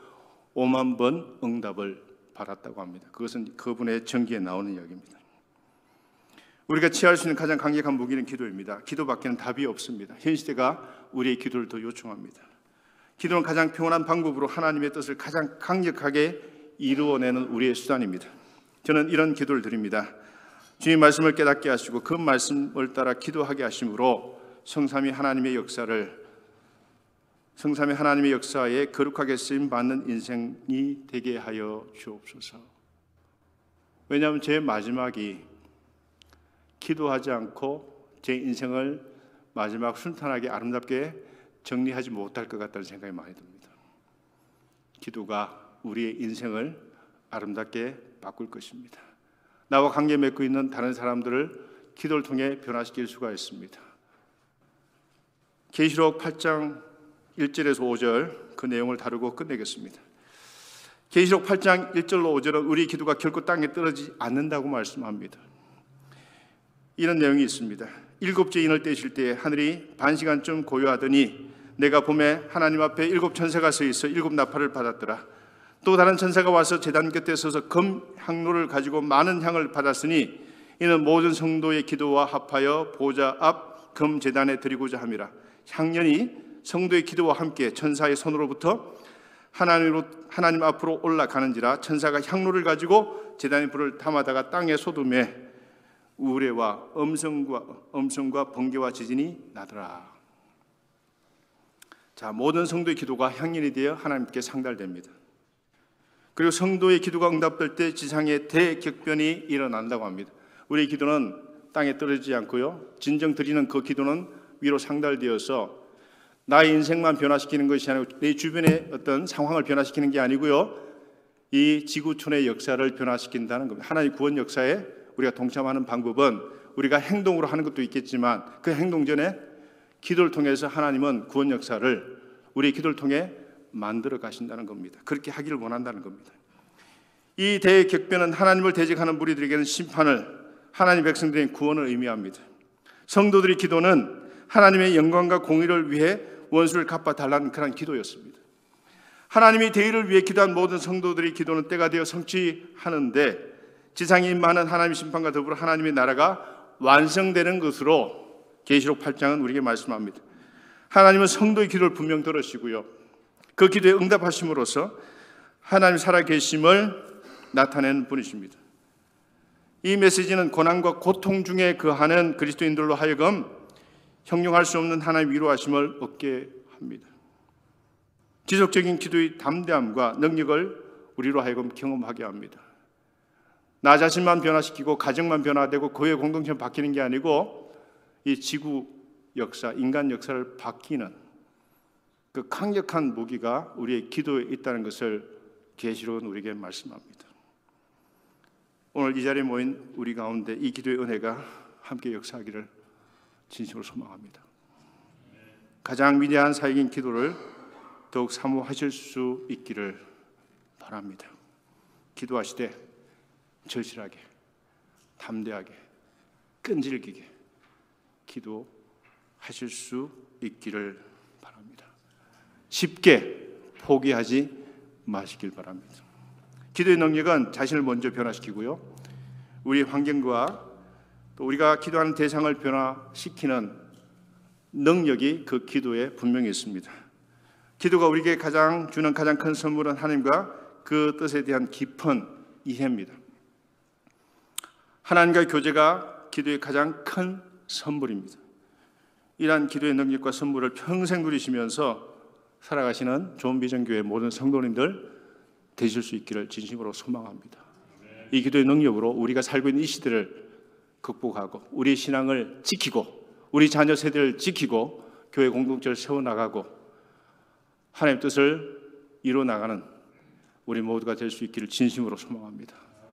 5만 번 응답을 받았다고 합니다. 그것은 그분의 전기에 나오는 이야기입니다. 우리가 취할 수 있는 가장 강력한 무기는 기도입니다. 기도밖에는 답이 없습니다. 현 시대가 우리의 기도를 더 요청합니다. 기도는 가장 평온한 방법으로 하나님의 뜻을 가장 강력하게 이루어내는 우리의 수단입니다. 저는 이런 기도를 드립니다. 주님 말씀을 깨닫게 하시고 그 말씀을 따라 기도하게 하심으로 성삼위 하나님의 역사에 거룩하게 쓰임받는 인생이 되게 하여 주옵소서. 왜냐하면 제 마지막이 기도하지 않고 제 인생을 마지막 순탄하게 아름답게 정리하지 못할 것 같다는 생각이 많이 듭니다. 기도가 우리의 인생을 아름답게 바꿀 것입니다. 나와 관계 맺고 있는 다른 사람들을 기도를 통해 변화시킬 수가 있습니다. 계시록 8장 1절에서 5절 그 내용을 다루고 끝내겠습니다. 계시록 8장 1절로 5절은 우리 기도가 결코 땅에 떨어지지 않는다고 말씀합니다. 이런 내용이 있습니다. 7째 인을 떼실 때 하늘이 반시간쯤 고요하더니 내가 봄에 하나님 앞에 7 천사가 서 있어 7 나팔을 받았더라. 또 다른 천사가 와서 제단 곁에 서서 금 향로를 가지고 많은 향을 받았으니 이는 모든 성도의 기도와 합하여 보좌 앞 금 제단에 드리고자 함이라. 향년이 성도의 기도와 함께 천사의 손으로부터 하나님 앞으로 올라가는지라. 천사가 향로를 가지고 제단의 불을 담아다가 땅에 쏟음에 우레와 음성과 번개와 지진이 나더라. 자, 모든 성도의 기도가 향연이 되어 하나님께 상달됩니다. 그리고 성도의 기도가 응답될 때 지상에 대격변이 일어난다고 합니다. 우리의 기도는 땅에 떨어지지 않고요, 진정 드리는 그 기도는 위로 상달되어서 나의 인생만 변화시키는 것이 아니고 내 주변의 어떤 상황을 변화시키는 게 아니고요, 이 지구촌의 역사를 변화시킨다는 겁니다. 하나님 구원 역사에 우리가 동참하는 방법은 우리가 행동으로 하는 것도 있겠지만 그 행동 전에 기도를 통해서 하나님은 구원 역사를 우리의 기도를 통해 만들어 가신다는 겁니다. 그렇게 하기를 원한다는 겁니다. 이 대격변은 하나님을 대적하는 무리들에게는 심판을, 하나님 백성들의 구원을 의미합니다. 성도들의 기도는 하나님의 영광과 공의를 위해 원수를 갚아달라는 그런 기도였습니다. 하나님이 대의를 위해 기도한 모든 성도들의 기도는 때가 되어 성취하는데 지상에 임하는 하나님의 심판과 더불어 하나님의 나라가 완성되는 것으로 계시록 8장은 우리에게 말씀합니다. 하나님은 성도의 기도를 분명 들으시고요, 그 기도에 응답하심으로써 하나님 살아계심을 나타내는 분이십니다. 이 메시지는 고난과 고통 중에 거하는 그리스도인들로 하여금 형용할 수 없는 하나님의 위로하심을 얻게 합니다. 지속적인 기도의 담대함과 능력을 우리로 하여금 경험하게 합니다. 나 자신만 변화시키고 가정만 변화되고 교회 공동체만 바뀌는 게 아니고 이 지구 역사, 인간 역사를 바뀌는 그 강력한 무기가 우리의 기도에 있다는 것을 계시록은 우리에게 말씀합니다. 오늘 이 자리에 모인 우리 가운데 이 기도의 은혜가 함께 역사하기를 진심으로 소망합니다. 가장 위대한 사역인 기도를 더욱 사모하실 수 있기를 바랍니다. 기도하시되 절실하게, 담대하게, 끈질기게 기도하실 수 있기를 바랍니다. 쉽게 포기하지 마시길 바랍니다. 기도의 능력은 자신을 먼저 변화시키고요, 우리 환경과 또 우리가 기도하는 대상을 변화시키는 능력이 그 기도에 분명히 있습니다. 기도가 우리에게 주는 가장 큰 선물은 하나님과 그 뜻에 대한 깊은 이해입니다. 하나님과의 교제가 기도의 가장 큰 선물입니다. 이러한 기도의 능력과 선물을 평생 누리시면서 살아가시는 존비전교회 모든 성도님들 되실 수 있기를 진심으로 소망합니다. 이 기도의 능력으로 우리가 살고 있는 이 시대를 극복하고 우리 신앙을 지키고 우리 자녀 세대를 지키고 교회 공동체를 세워나가고 하나님의 뜻을 이루어나가는 우리 모두가 될 수 있기를 진심으로 소망합니다.